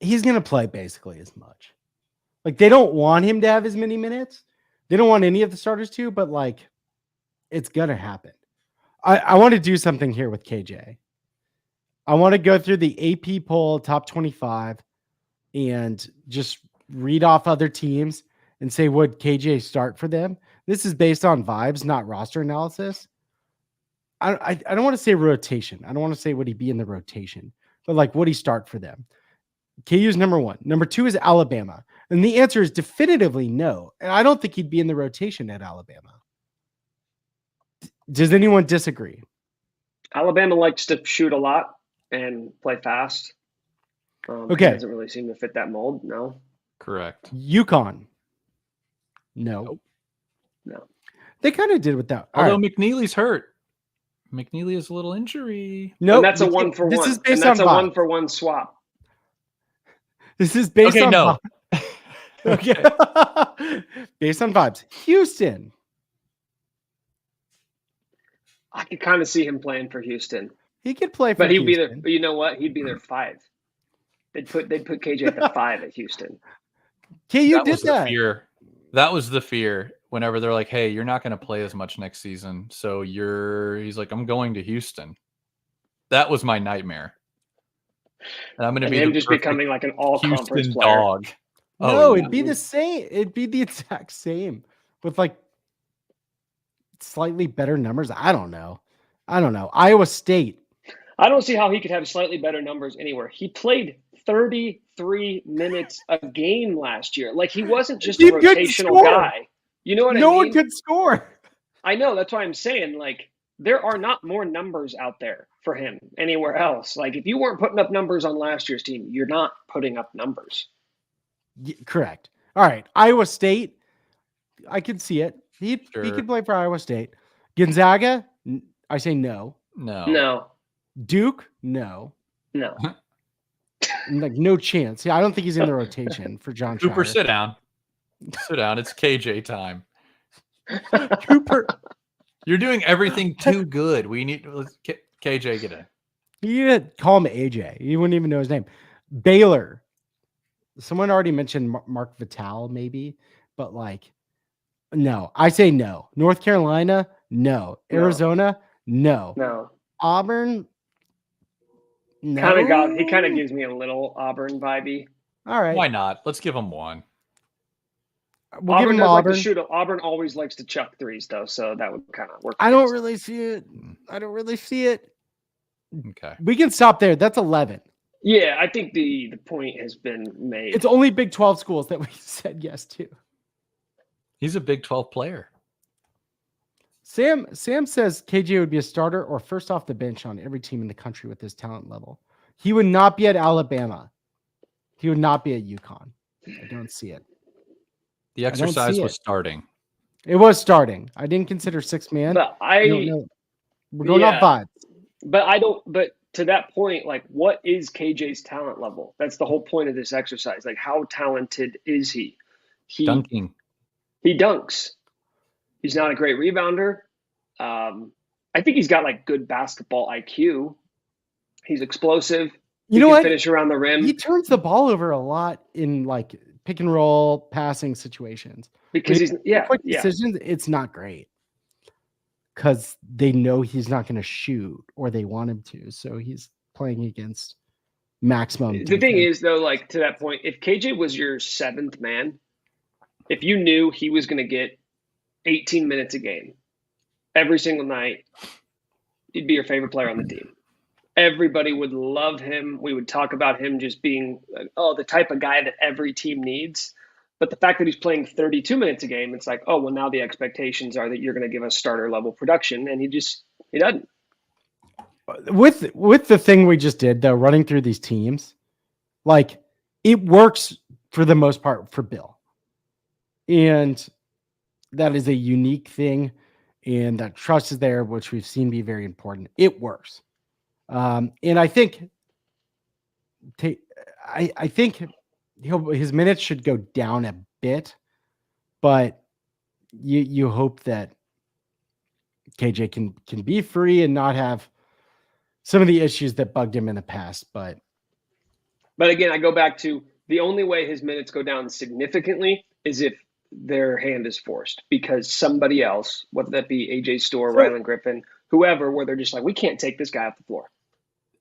He's going to play basically as much. Like, they don't want him to have as many minutes. They don't want any of the starters to, but like, it's going to happen. I want to do something here with KJ. I want to go through the AP poll top 25 and just read off other teams and say, would KJ start for them? This is based on vibes, not roster analysis. I don't want to say rotation. I don't want to say would he be in the rotation, but like, would he start for them? KU's number one. Number two is Alabama. And the answer is definitively no. And I don't think he'd be in the rotation at Alabama. Does anyone disagree? Alabama likes to shoot a lot and play fast. Okay. It doesn't really seem to fit that mold. No. Correct. UConn. No. No. They kind of did with that. Although McNeely's hurt. McNeely has a little injury. No, and that's a 1-for-1. This is based on a 1-for-1 swap. This is based on no. Okay. Based on vibes. Houston. I could kind of see him playing for Houston. He could play for But he'd Houston. be there. But you know what? He'd be their 5. They'd put KJ at the 5 at Houston. KU did that. Fear. That was the fear. Whenever they're like, hey, you're not going to play as much next season. So he's like, I'm going to Houston. That was my nightmare. And I'm going to be him just becoming like an all-conference Houston player. Dog. No, it'd be the same. It'd be the exact same with like slightly better numbers. I don't know. Iowa State. I don't see how he could have slightly better numbers anywhere. He played 33 minutes a game last year. Like he wasn't just a rotational guy. You know what I mean? No one could score. I know. That's why I'm saying, like, there are not more numbers out there for him anywhere else. Like, if you weren't putting up numbers on last year's team, you're not putting up numbers. Correct. All right. Iowa State. I can see it. He could play for Iowa State. Gonzaga. I say no. No. Duke. No. Like, no chance. Yeah, I don't think he's in the rotation for John Cooper, Schreier. sit down. Sit down. It's KJ time. Cooper. You're doing everything too good. We need KJ get in. You didn't call him AJ. You wouldn't even know his name. Baylor. Someone already mentioned Mark Vital, maybe, but like, No, I say no. North Carolina, no. No. Arizona, no. No. Auburn, no. He kind of gives me a little Auburn vibey. All right. Why not? Let's give him one. We'll give him does Auburn. like to shoot. Auburn always likes to chuck threes, though, so that would kind of work. I don't really see it. I don't really see it. Okay. We can stop there. That's 11. Yeah, I think the point has been made. It's only Big 12 schools that we said yes to. He's a Big 12 player. Sam says KJ would be a starter or first off the bench on every team in the country with his talent level. He would not be at Alabama. He would not be at UConn. I don't see it. The exercise was starting. It was starting. I didn't consider 6-man. But we're going off vibes. But to that point, like, what is KJ's talent level? That's the whole point of this exercise. Like, how talented is he? Dunking. He dunks. He's not a great rebounder. I think he's got like good basketball IQ. He's explosive. You know can what? Finish around the rim. He turns the ball over a lot in like pick and roll passing situations. Because quick decisions, it's not great. Because they know he's not going to shoot or they want him to. So he's playing against maximum. The thing is, though, like to that point, if KJ was your 7th man, if you knew he was going to get 18 minutes a game every single night, he'd be your favorite player on the team. Everybody would love him. We would talk about him just being, the type of guy that every team needs. But the fact that he's playing 32 minutes a game, it's like, oh, well, now the expectations are that you're going to give us starter level production. And he doesn't. With the thing we just did, though, running through these teams, like it works for the most part for Bill. And that is a unique thing. And that trust is there, which we've seen be very important. It works. And I think his minutes should go down a bit, but you hope that KJ can be free and not have some of the issues that bugged him in the past. But again, I go back to the only way his minutes go down significantly is if their hand is forced, because somebody else, whether that be AJ Storr, Rylan Griffin, whoever, where they're just like, we can't take this guy off the floor.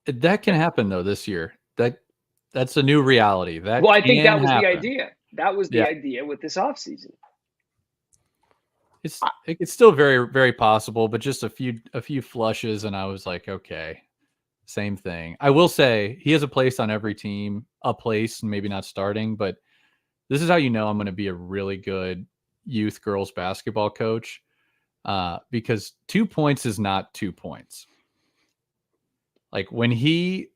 That can happen though this year. That's a new reality. I think that was the idea. That was the idea with this offseason. It's still very, very possible, but just a few flushes, and I was like, okay, same thing. I will say he has a place on every team, maybe not starting, but this is how you know I'm going to be a really good youth girls basketball coach, because 2 points is not 2 points. Like when he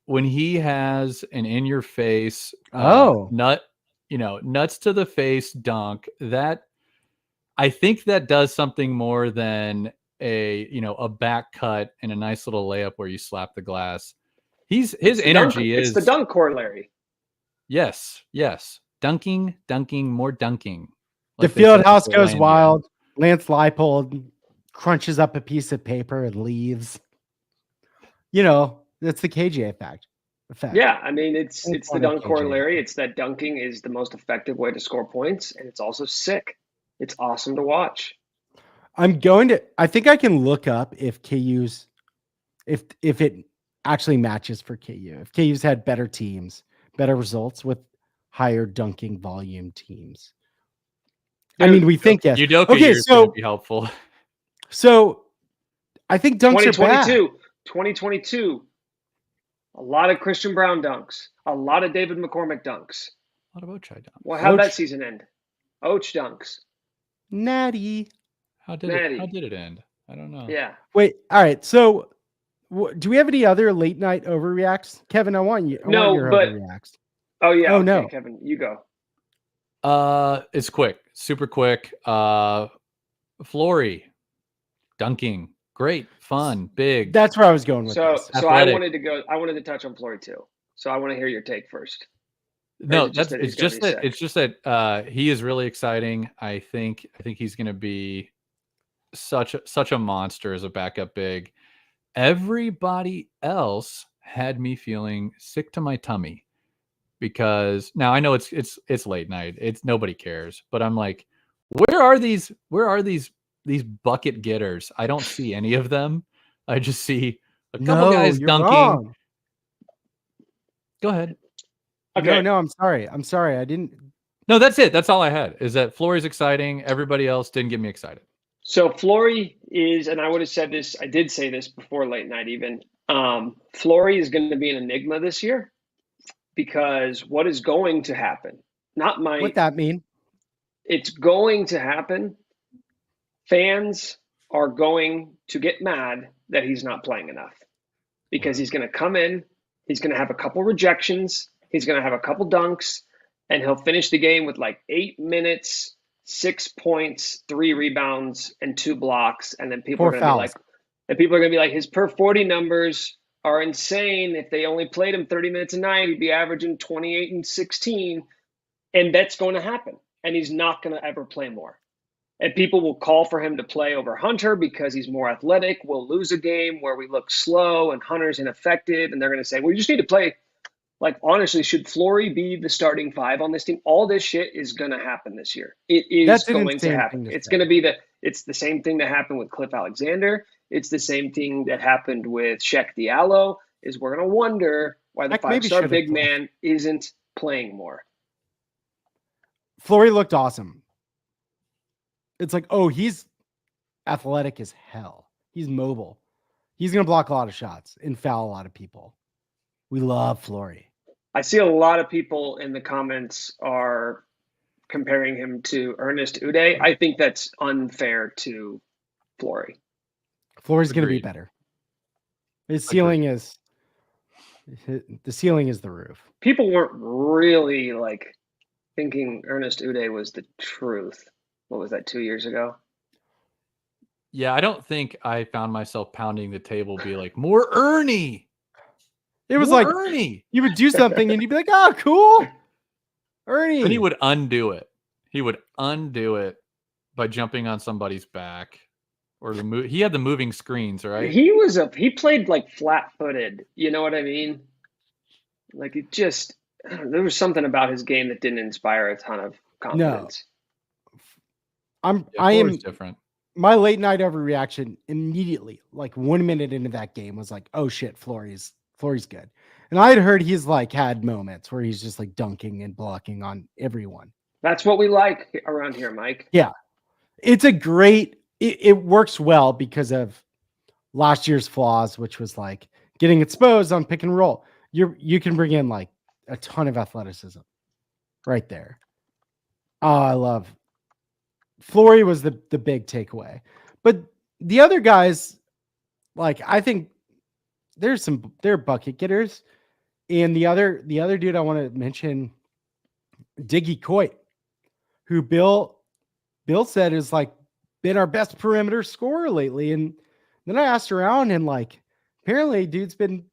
has an in your face, nuts to the face dunk, that I think that does something more than a back cut and a nice little layup where you slap the glass. His energy is it's the dunk corollary. Yes. Dunking, more dunking. The field house goes wild. Lance Leipold crunches up a piece of paper and leaves. That's the KJ effect. Yeah, I mean, it's the dunk corollary. It's that dunking is the most effective way to score points, and it's also sick. It's awesome to watch. I think I can look up if KU's, if it actually matches for KU. If KU's had better teams, better results with higher dunking volume teams. I mean, we think yes. Okay, so be helpful. So I think dunks are bad. 2022. A lot of Christian Brown dunks. A lot of David McCormick dunks. A lot of Ochai dunks. Well, how'd that season end? Och dunks. Natty. How did it end? I don't know. Yeah. Wait. All right. So, do we have any other late night overreacts, Kevin? I want your overreacts. Oh yeah. Oh okay, no, Kevin, you go. It's quick, super quick. Flory dunking, great, fun, big. That's where I was going with this. So I wanted to touch on Flory too. So I want to hear your take first. No, it's just that he is really exciting. I think he's going to be such a monster as a backup big. Everybody else had me feeling sick to my tummy, because now I know it's late night. It's nobody cares, but I'm like, Where are these bucket getters? I don't see any of them. I just see a couple guys you're dunking. wrong. Go ahead. Okay. No, I'm sorry. I didn't. No, that's it. That's all I had. Is that Flory's exciting. Everybody else didn't get me excited. So Flory is, and I would have said this, I did say this before late night even. Flory is going to be an enigma this year because what is going to happen? What that mean? It's going to happen. Fans are going to get mad that he's not playing enough because he's going to come in, he's going to have a couple rejections, he's going to have a couple dunks, and he'll finish the game with like 8 minutes, 6 points, 3 rebounds, and 2 blocks. And then people are going to be like, his per 40 numbers are insane. If they only played him 30 minutes a night, he'd be averaging 28 and 16. And that's going to happen. And he's not going to ever play more. And people will call for him to play over Hunter because he's more athletic. We'll lose a game where we look slow and Hunter's ineffective. And they're going to say, well, you just need to play. Like, honestly, should Flory be the starting 5 on this team? All this shit is going to happen this year. It is going to happen. It's going to be it's the same thing that happened with Cliff Alexander. It's the same thing that happened with Sheck Diallo, is we're going to wonder why the 5-star big man isn't playing more. Flory looked awesome. It's like, oh, he's athletic as hell. He's mobile. He's going to block a lot of shots and foul a lot of people. We love Flory. I see a lot of people in the comments are comparing him to Ernest Uday. I think that's unfair to Flory. Flory's going to be better. His ceiling is the roof. People weren't really like thinking Ernest Uday was the truth. What was that, 2 years ago? Yeah, I don't think I found myself pounding the table, be like, more Ernie. It was more like Ernie. You would do something and you'd be like, oh, cool. Ernie. And he would undo it. He would undo it by jumping on somebody's back. Or he had the moving screens, right? He played like flat-footed. You know what I mean? Like there was something about his game that didn't inspire a ton of confidence. No. I am different. My late night overreaction immediately, like 1 minute into that game, was like, oh shit, Flory's good. And I had heard he's like had moments where he's just like dunking and blocking on everyone. That's what we like around here, Mike. Yeah. It's a great, it works well because of last year's flaws, which was like getting exposed on pick and roll. You can bring in like a ton of athleticism right there. Oh, I love Flory was the big takeaway. But the other guys, like, I think they're bucket getters. And the other dude I want to mention, Diggy Coit, who Bill said is like been our best perimeter scorer lately. And then I asked around and like, apparently dude's been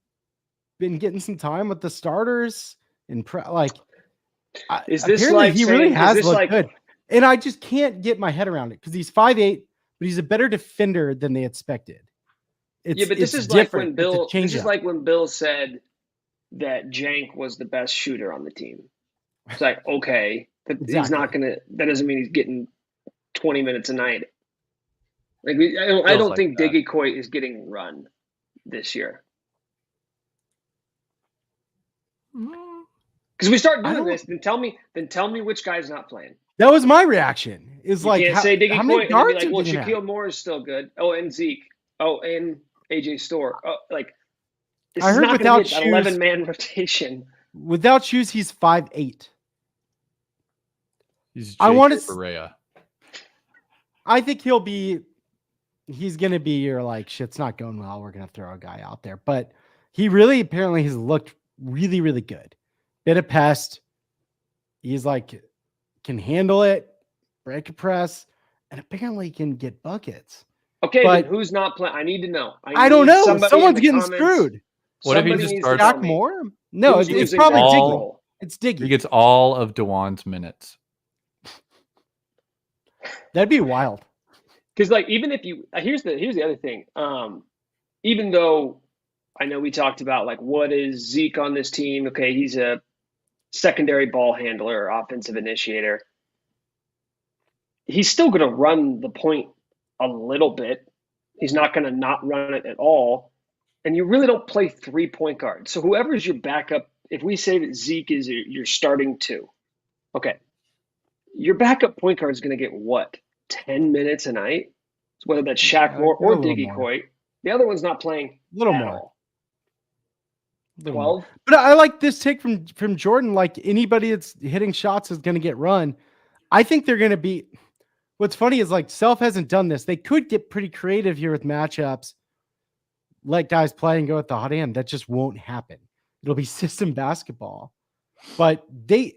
getting some time with the starters and is this like he really has looked good. And I just can't get my head around it because he's 5'8", but he's a better defender than they expected. This is like when Bill said that Jank was the best shooter on the team. It's like, okay, but exactly. He's not gonna. That doesn't mean he's getting 20 minutes a night. Like I don't think Diggy Coit is getting run this year. Because we start doing this, then tell me which guy's not playing. That was my reaction. Is like, can't say Diggy Coit and be like, well, Shaquille Shaquille Moore is still good. Oh, and Zeke. Oh, and AJ Storr. Oh, like this I is heard not without shoes, an 11-man rotation. Without shoes, he's 5'8". He's I want to. Barea. I think he's gonna be your like shit's not going well. We're gonna throw a guy out there, but he really apparently has looked really, really good. Bit of pest. He's like can handle it, break a press, and apparently can get buckets. Okay, but who's not playing? I need to know. I don't know. Someone's getting screwed. What if he just starts Jack Moore? No, it's probably Diggy. It's Diggy. He gets all of DeJuan's minutes. That'd be wild. Because like even if you here's the other thing. Even though I know we talked about like what is Zeke on this team? Okay, he's a secondary ball handler, offensive initiator. he's still going to run the point a little bit. He's not going to not run it at all. And you really don't play 3 point guards. So whoever's your backup, if we say that Zeke is your starting 2, okay, your backup point guard is going to get what, 10 minutes a night? Whether that's Shaq Moore or Diggy Coit. The other one's not playing a little at more. all. 12. But I like this take from Jordan. Like, anybody that's hitting shots is going to get run. I think they're going to be. What's funny is, like, Self hasn't done this. They could get pretty creative here with matchups. Let guys play and go at the hot hand. That just won't happen. It'll be system basketball. But the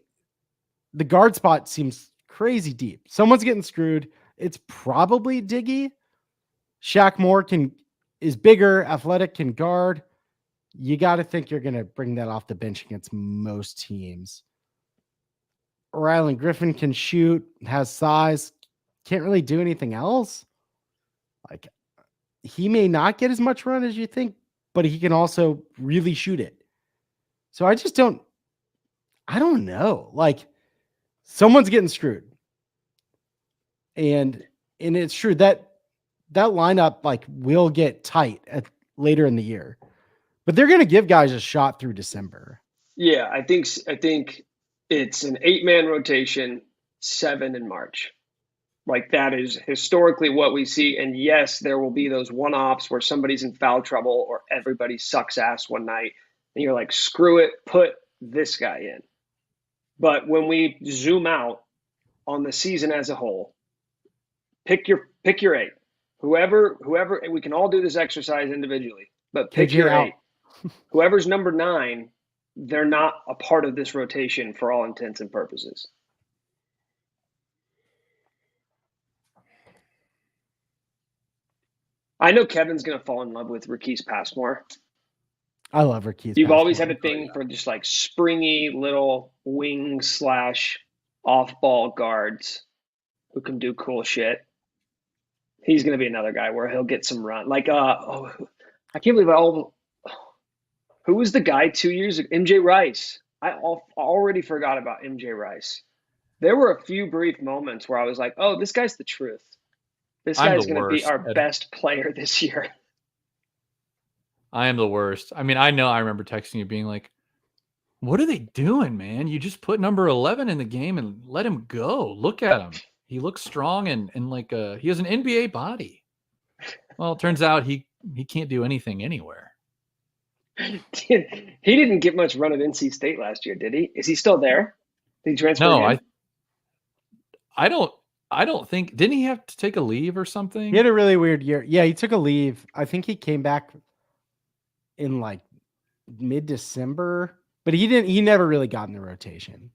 guard spot seems crazy deep. Someone's getting screwed. It's probably Diggy. Shaq Moore is bigger, athletic, can guard. You got to think you're going to bring that off the bench against most teams. Rylan Griffin can shoot, has size, can't really do anything else. Like, he may not get as much run as you think, but he can also really shoot it. So I don't know. Like, someone's getting screwed. And it's true that lineup, like, will get tight later in the year. But they're going to give guys a shot through December. Yeah, I think it's an 8-man rotation, 7 in March. Like, that is historically what we see. And yes, there will be those one-offs where somebody's in foul trouble or everybody sucks ass one night. And you're like, screw it, put this guy in. But when we zoom out on the season as a whole, pick your 8. Whoever, we can all do this exercise individually, but pick your 8. Whoever's number 9, they're not a part of this rotation for all intents and purposes. I know Kevin's going to fall in love with Rakeese Passmore. I love Rakeese. You've always had a thing for just like springy little wing / off-ball guards who can do cool shit. He's going to be another guy where he'll get some run. Like, I can't believe who was the guy 2 years ago? MJ Rice. I already forgot about MJ Rice. There were a few brief moments where I was like, oh, this guy's the truth. This guy's going to be our best player this year. I am the worst. I mean, I remember texting you being like, what are they doing, man? You just put number 11 in the game and let him go. Look at him. He looks strong and like he has an NBA body. Well, it turns out he can't do anything anywhere. He didn't get much run at NC State last year, did he? Is he still there? Did he transfer? No, I don't think. Didn't he have to take a leave or something? He had a really weird year. Yeah, he took a leave. I think he came back in like mid-December, but he never really got in the rotation.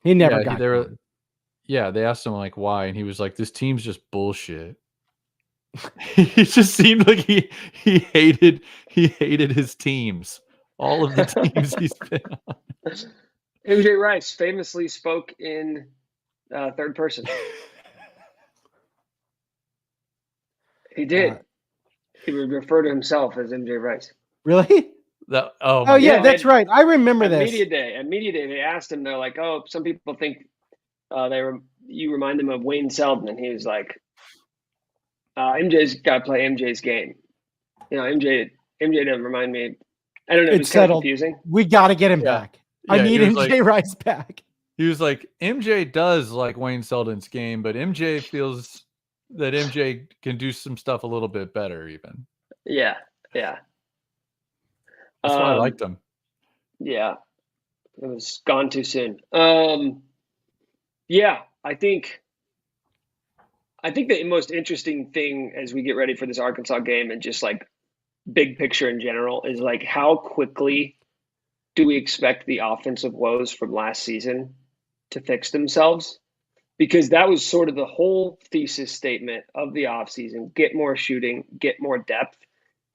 He never got there. Yeah, they asked him like why, and he was like, "This team's just bullshit." He just seemed like he hated his teams, all of the teams he's been on. MJ Rice famously spoke in third person. He did. He would refer to himself as MJ Rice. Really? Oh yeah, that's right. I remember this. At Media Day, they asked him. They're like, "Oh, some people think you remind them of Wayne Selden," and he was like, "MJ's got to play MJ's game." You know, MJ doesn't remind me. I don't know. It's settled. Kind of confusing. We got to get him back. I need MJ Rice back. He was like, MJ does like Wayne Selden's game, but MJ feels that MJ can do some stuff a little bit better even. Yeah. That's why I liked him. Yeah. It was gone too soon. Yeah, I think the most interesting thing as we get ready for this Arkansas game and just like big picture in general is like how quickly do we expect the offensive woes from last season to fix themselves? Because that was sort of the whole thesis statement of the offseason: get more shooting, get more depth.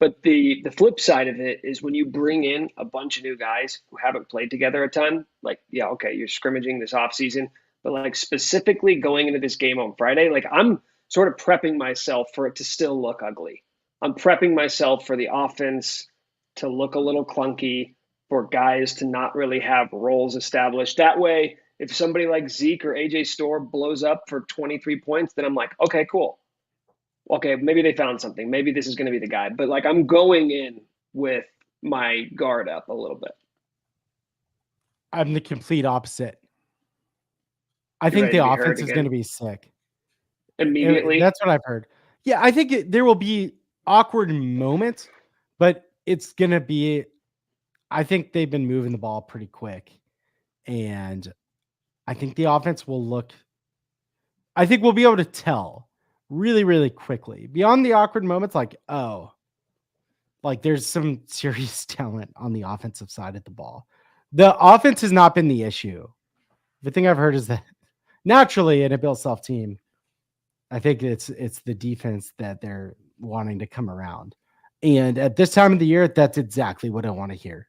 But the flip side of it is when you bring in a bunch of new guys who haven't played together a ton, like, yeah, okay, you're scrimmaging this offseason, but like specifically going into this game on Friday, like I'm sort of prepping myself for it to still look ugly. I'm prepping myself for the offense to look a little clunky, for guys to not really have roles established. That way, If somebody like Zeke or AJ Storr blows up for 23 points, then I'm like, okay, cool. Okay, maybe they found something. Maybe this is going to be the guy. But like, I'm going in with my guard up a little bit. I'm the complete opposite. I You think ready the to be hurt offense is again? going to be sick. Immediately. That's what I've heard. Yeah, I think there will be awkward moments, but it's going to be, I think they've been moving the ball pretty quick. And I think the offense will look, I think we'll be able to tell really, really quickly. Beyond the awkward moments, like, oh, like there's some serious talent on the offensive side of the ball. The offense has not been the issue. The thing I've heard is that naturally in a Bill Self team, I think it's the defense that they're wanting to come around. And at this time of the year, that's exactly what I want to hear.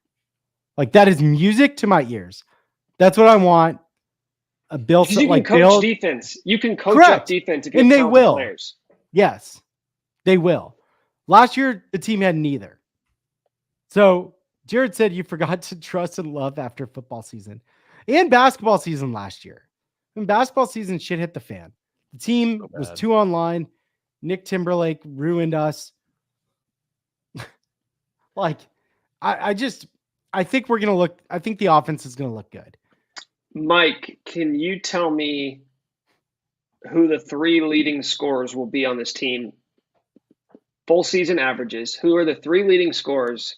Like that is music to my ears. That's what I want. A Bill Because you can like coach Bill, defense. You can coach correct. up defense if you And have they talented will. players. Yes, they will. Last year, the team had neither. So Jared said you forgot to trust and love after football season and basketball season last year. When basketball season, shit hit the fan. The team was too online. Nick Timberlake ruined us. Like, I think we're going to look, I think the offense is going to look good. Mike, can you tell me who the 3 leading scorers will be on this team? Full season averages. Who are the 3 leading scorers?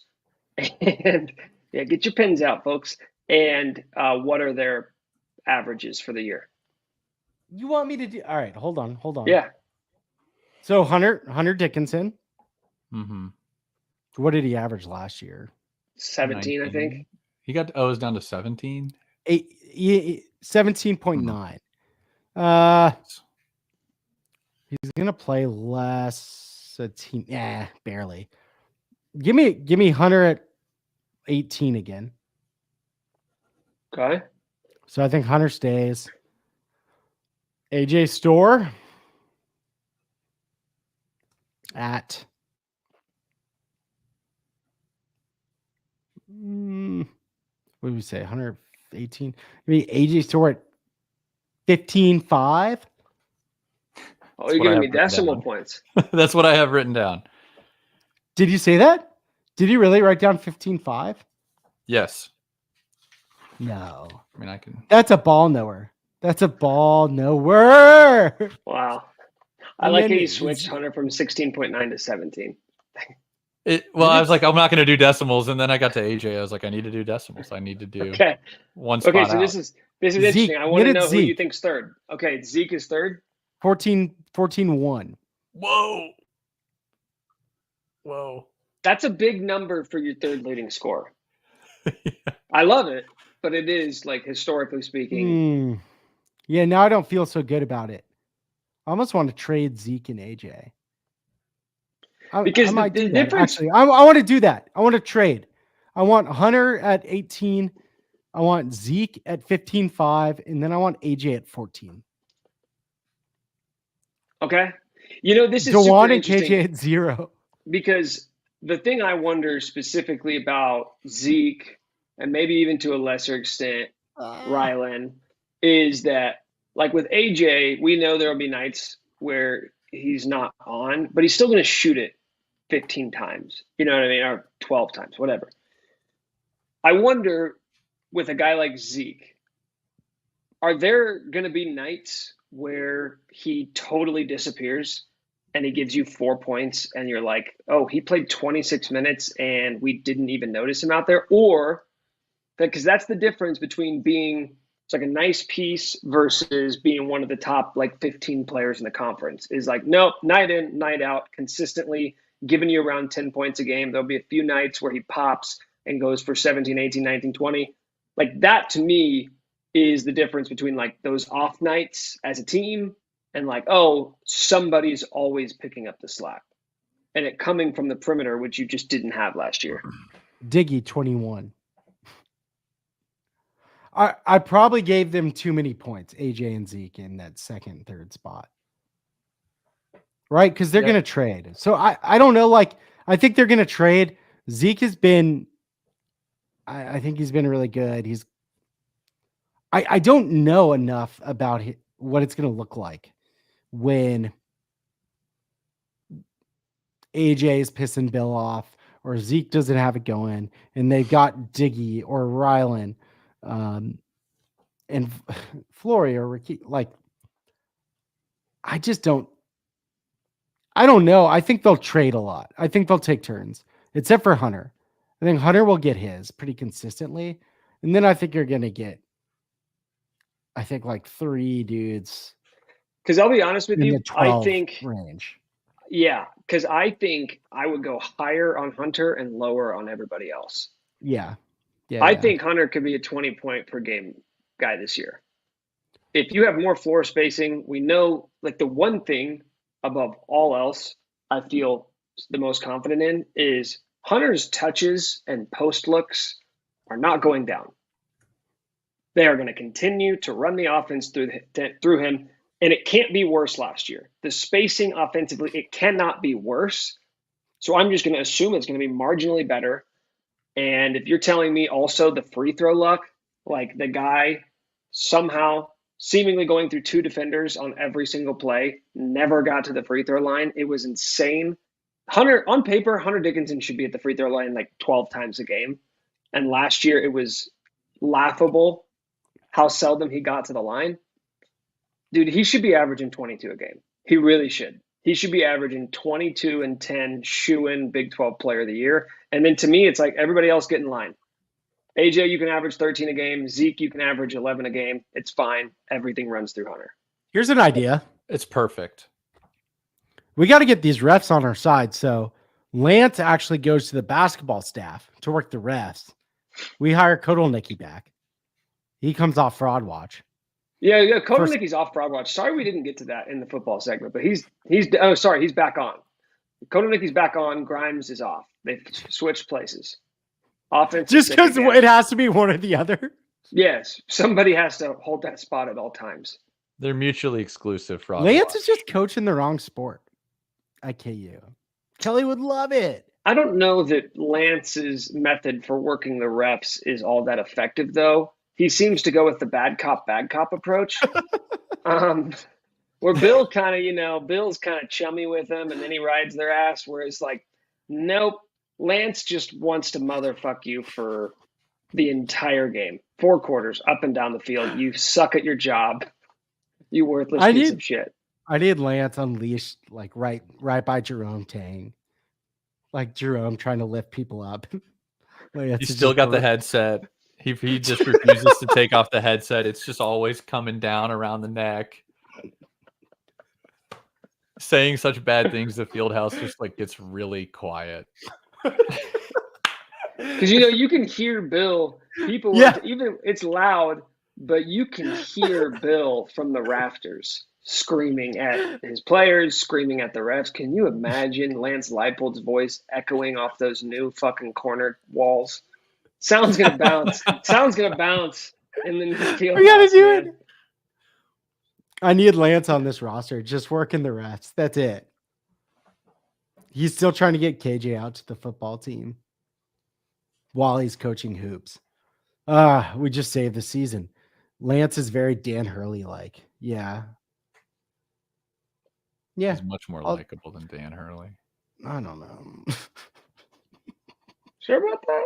And yeah, get your pens out, folks. And what are their averages for the year? You want me to do? All right, hold on. Yeah. So Hunter Dickinson. Mm-hmm. What did he average last year? 17, 19. I think. He got it was down to 17. 17.9. He's gonna play less a team. Yeah, barely. Give me Hunter at 18 again. Okay. So I think Hunter stays. AJ Storr at what did we say? 118. Maybe AJ Storr at 15.5. Oh, you're giving me decimal points. That's what I have written down. Did you say that? Did you really write down 15.5? Yes. No. I mean, I can. That's a ball knower. That's a ball knower. Wow. I like how you switched Hunter from 16.9 to 17. Well, I was like, I'm not going to do decimals, and then I got to AJ. I was like, I need to do decimals. I need to do one spot. Okay, so out. this is interesting. I want to know who you think's third. Okay, Zeke is third. 14-1. Whoa. That's a big number for your third leading scorer. Yeah. I love it, but it is, like, historically speaking. Yeah, now I don't feel so good about it. I almost want to trade Zeke and AJ. Because I might the do that. difference. Actually, I want to do that. I want to trade. I want Hunter at 18. I want Zeke at 15.5, and then I want AJ at 14. Okay. You know, this is Dewan super and KJ interesting at 0. because the thing I wonder specifically about Zeke, and maybe even to a lesser extent, Rylan, is that, like with AJ, we know there will be nights where he's not on, but he's still going to shoot it 15 times. You know what I mean? Or 12 times, whatever. I wonder with a guy like Zeke, are there going to be nights where he totally disappears and he gives you 4 points and you're like, oh, he played 26 minutes and we didn't even notice him out there? Or because that's the difference between being it's like a nice piece versus being one of the top like 15 players in the conference is like, nope, night in, night out, consistently giving you around 10 points a game. There'll be a few nights where he pops and goes for 17, 18, 19, 20. Like that to me is the difference between like those off nights as a team and like, oh, somebody's always picking up the slack. And it coming from the perimeter, which you just didn't have last year. Diggy 21. I probably gave them too many points, AJ and Zeke, in that second and third spot. Right? Because they're going to trade. So I don't know. Like, I think they're going to trade. Zeke has been, I think he's been really good. I don't know enough about what it's going to look like when AJ is pissing Bill off or Zeke doesn't have it going and they've got Diggy or Rylan and Flory or Ricky. Like, I don't know. I think they'll trade a lot. I think they'll take turns, except for Hunter. I think Hunter will get his pretty consistently. And then I think you're going to get, like 3 dudes. Because I'll be honest with in you, the 12 I think range. Yeah, because I think I would go higher on Hunter and lower on everybody else. Yeah. I think Hunter could be a 20-point per game guy this year. If you have more floor spacing, we know, like, the one thing above all else I feel the most confident in is Hunter's touches and post looks are not going down. They are going to continue to run the offense through him, and it can't be worse last year. The spacing offensively, it cannot be worse. So I'm just going to assume it's going to be marginally better. And if you're telling me also the free throw luck, like the guy somehow seemingly going through 2 defenders on every single play, never got to the free throw line. It was insane. On paper, Hunter Dickinson should be at the free throw line like 12 times a game. And last year it was laughable how seldom he got to the line. Dude, he should be averaging 22 a game. He really should. He should be averaging 22 and 10, shoo-in Big 12 Player of the Year. And then to me, it's like everybody else get in line. AJ, you can average 13 a game. Zeke, you can average 11 a game. It's fine. Everything runs through Hunter. Here's an idea. It's perfect. We got to get these refs on our side. So Lance actually goes to the basketball staff to work the refs. We hire Kotelnicki back. He comes off fraud watch. Yeah, Kotelnicki's off fraud watch. Sorry we didn't get to that in the football segment, but he's back on. Kotelnicki's back on. Grimes is off. They've switched places. Offense. Just because it has to be one or the other? Yes. Somebody has to hold that spot at all times. They're mutually exclusive. Fraud Lance watch. is just coaching the wrong sport at KU. Kelly would love it. I don't know that Lance's method for working the refs is all that effective, though. He seems to go with the bad cop approach. Where Bill Bill's kind of chummy with them and then he rides their ass, whereas like, nope, Lance just wants to motherfuck you for the entire game. 4 quarters, up and down the field. You suck at your job. You worthless piece of shit. I need Lance unleashed, like right by Jerome Tang. Like Jerome trying to lift people up. He's still got the headset. He just refuses to take off the headset. It's just always coming down around the neck. Saying such bad things, the field house just like gets really quiet. Because you can hear Bill. People even it's loud, but you can hear Bill from the rafters screaming at his players, screaming at the refs. Can you imagine Lance Leipold's voice echoing off those new fucking corner walls? Sound's gonna bounce. Sound's gonna bounce in the field. We gotta do it. I need Lance on this roster, just working the refs. That's it. He's still trying to get KJ out to the football team while he's coaching hoops. We just saved the season. Lance is very Dan Hurley like. Yeah. He's much more likable than Dan Hurley. I don't know. Sure about that?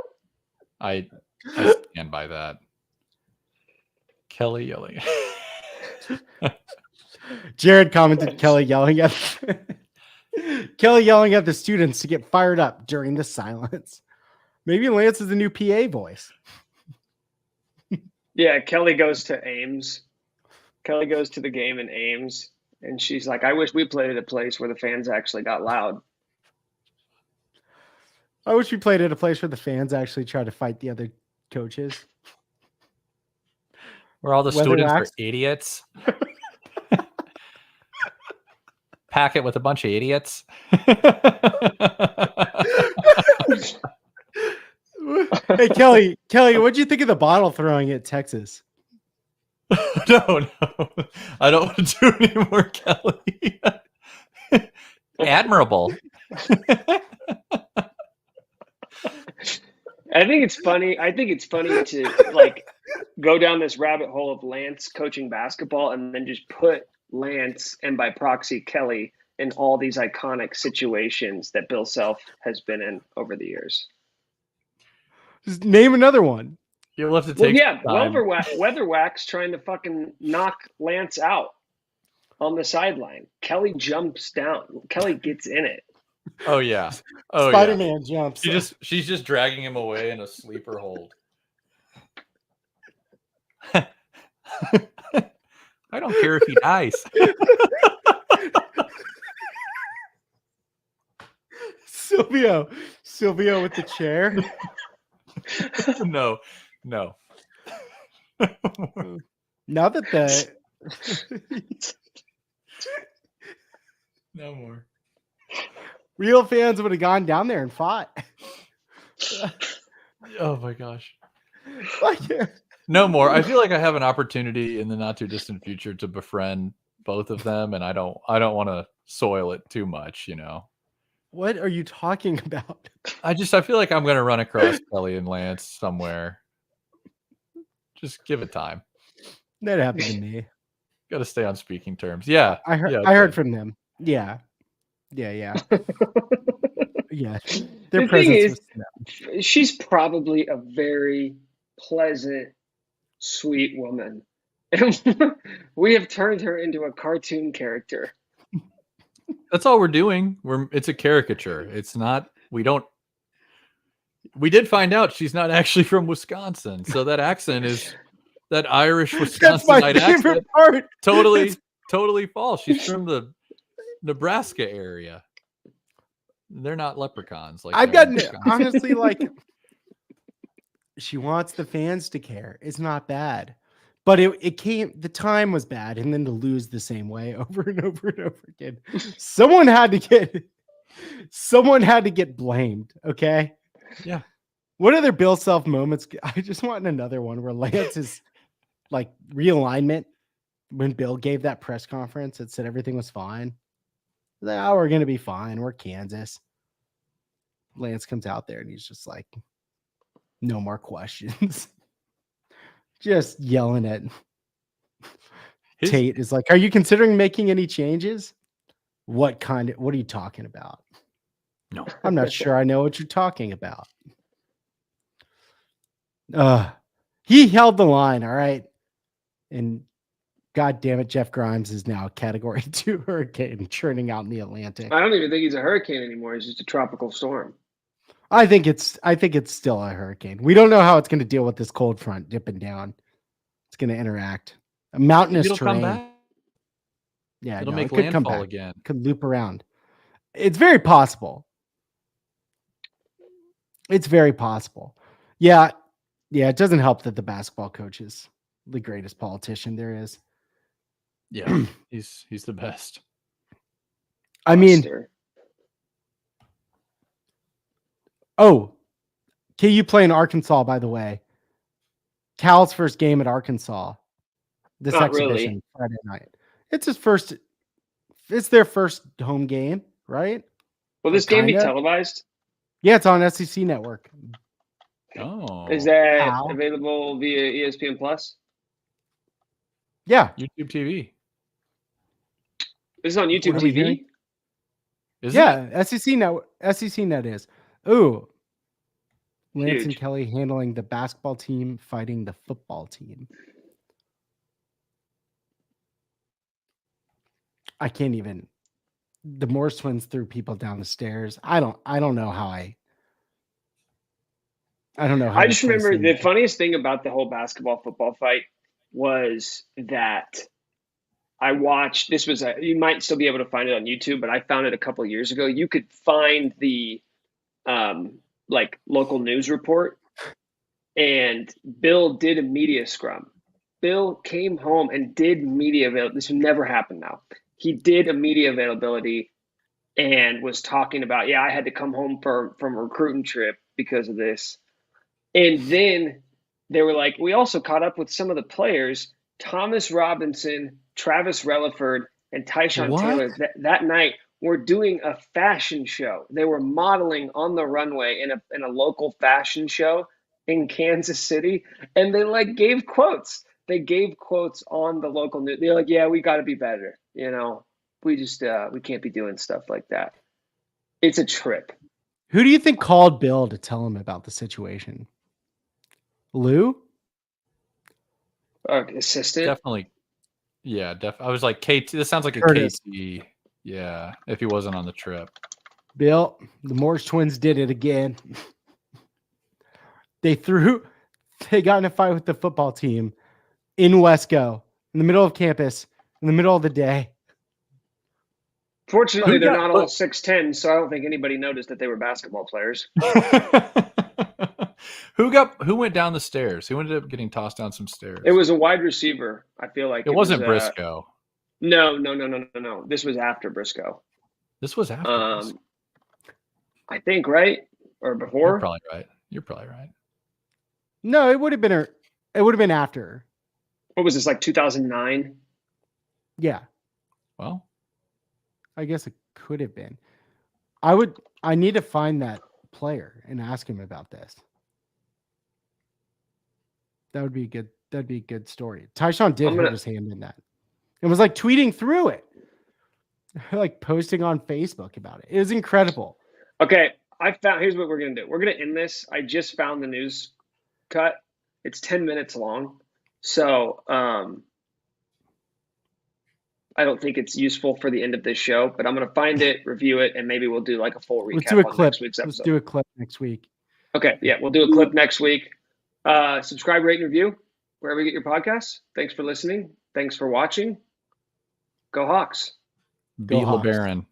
I stand by that. Kelly yelling. Jared commented Kelly yelling at the students to get fired up during the silence. Maybe Lance is the new PA voice. Yeah, Kelly goes to Ames. Kelly goes to the game in Ames, and she's like, I wish we played at a place where the fans actually got loud. I wish we played at a place where the fans actually try to fight the other coaches. Where all the students are idiots. Pack it with a bunch of idiots. Hey, Kelly, what'd you think of the bottle throwing at Texas? No. I don't want to do it anymore, Kelly. Admirable. I think it's funny to like go down this rabbit hole of Lance coaching basketball and then just put Lance and by proxy Kelly in all these iconic situations that Bill Self has been in over the years. Just name another one. You'll have to Well, take yeah, some time. Weatherwax trying to fucking knock Lance out on the sideline. Kelly jumps down. Kelly gets in it. Oh yeah. Oh Spider-Man jumps. She's just dragging him away in a sleeper hold. I don't care if he dies. Silvio with the chair. No. Now that the No more. real fans would have gone down there and fought. Oh my gosh. Like, No more. I feel like I have an opportunity in the not too distant future to befriend both of them, and I don't want to soil it too much, you know. what are you talking about? I feel like I'm gonna run across Kelly and Lance somewhere. Just give it time. That happened to me. Got to stay on speaking terms. Yeah, I heard. yeah, I heard okay. from them. Yeah. Yeah. Their The thing presence is, she's probably a very pleasant, sweet woman. And we have turned her into a cartoon character. That's all we're doing. It's a caricature. It's not. We did find out she's not actually from Wisconsin, so that accent is that Irish That's my Wisconsinite favorite accent. part. Totally false. She's from the Nebraska area. They're not leprechauns. Like I've they are in gotten Wisconsin. honestly like she wants the fans to care. It's not bad, but it came. The time was bad, and then to lose the same way over and over and over again. Someone had to get blamed. Okay. Yeah. What other Bill Self moments? I just want another one where Lance is like realignment when Bill gave that press conference. It said everything was fine. Like, oh, we're gonna be fine. We're Kansas. Lance comes out there and he's just like, no more questions. Just yelling at Tate is like, are you considering making any changes? What are you talking about? No. I'm not sure I know what you're talking about. He held the line, all right. And God damn it, Jeff Grimes is now a Category 2 hurricane churning out in the Atlantic. I don't even think he's a hurricane anymore. He's just a tropical storm. I think it's still a hurricane. We don't know how it's going to deal with this cold front dipping down. It's going to interact. A mountainous It'll terrain. come back. Yeah, It'll no, make it could come landfall back. again. Could loop around. It's very possible. Yeah. It doesn't help that the basketball coach is the greatest politician there is. Yeah, he's the best. I mean, KU playing Arkansas, by the way. Cal's first game at Arkansas. This Not exhibition really. Friday night. It's their first home game, right? Will this game be Kinda. televised? Yeah, it's on SEC Network. Oh, Is that How? available via ESPN Plus? Yeah. YouTube TV. This is on YouTube What are we TV. hearing? Is it? Yeah, SEC Net is. Ooh. Lance and Huge. Kelly handling the basketball team fighting the football team. I can't even. The Morse twins threw people down the stairs. I don't know how I don't know how I to just place remember the it. funniest thing about the whole basketball football fight was that I watched. This was you might still be able to find it on YouTube, but I found it a couple of years ago. You could find the like local news report, and Bill did a media scrum. Bill came home and did media availability. This would never happen now. He did a media availability and was talking about, I had to come home from a recruiting trip because of this. And then they were like, we also caught up with some of the players, Thomas Robinson, Travis Relaford, and Tyshawn Taylor that night were doing a fashion show. They were modeling on the runway in a local fashion show. in Kansas City, and they like gave quotes. They gave quotes on the local news. They're like, "Yeah, we got to be better. We just we can't be doing stuff like that." It's a trip. Who do you think called Bill to tell him about the situation? Lou? Assistant? Definitely. Yeah, I was like, KT. This sounds like a Curtis. KT. Yeah, if he wasn't on the trip. Bill, the Morris twins did it again. They got in a fight with the football team in Wesco, in the middle of campus, in the middle of the day. Fortunately, they're not all 6'10", so I don't think anybody noticed that they were basketball players. Who went down the stairs? Who ended up getting tossed down some stairs? It was a wide receiver. I feel like it wasn't Briscoe. No. This was after Briscoe. This was after Briscoe. I think, right? Or before? You're probably right. No, it would have been after. What was this, like 2009? Yeah. Well, I guess it could have been. I need to find that player and ask him about this. That'd be a good story. Tyshawn did hurt his hand in that. It was like tweeting through it. Like posting on Facebook about it. It was incredible. Okay. Here's what we're going to do. We're going to end this. I just found the news cut. It's 10 minutes long. So, I don't think it's useful for the end of this show, but I'm going to find it, review it, and maybe we'll do like a full recap. Let's do a clip. Next week's episode. Let's do a clip next week. Okay. Yeah. We'll do a clip next week. Subscribe, rate, and review wherever you get your podcasts. Thanks for listening. Thanks for watching. Go Hawks. Beat LeBaron.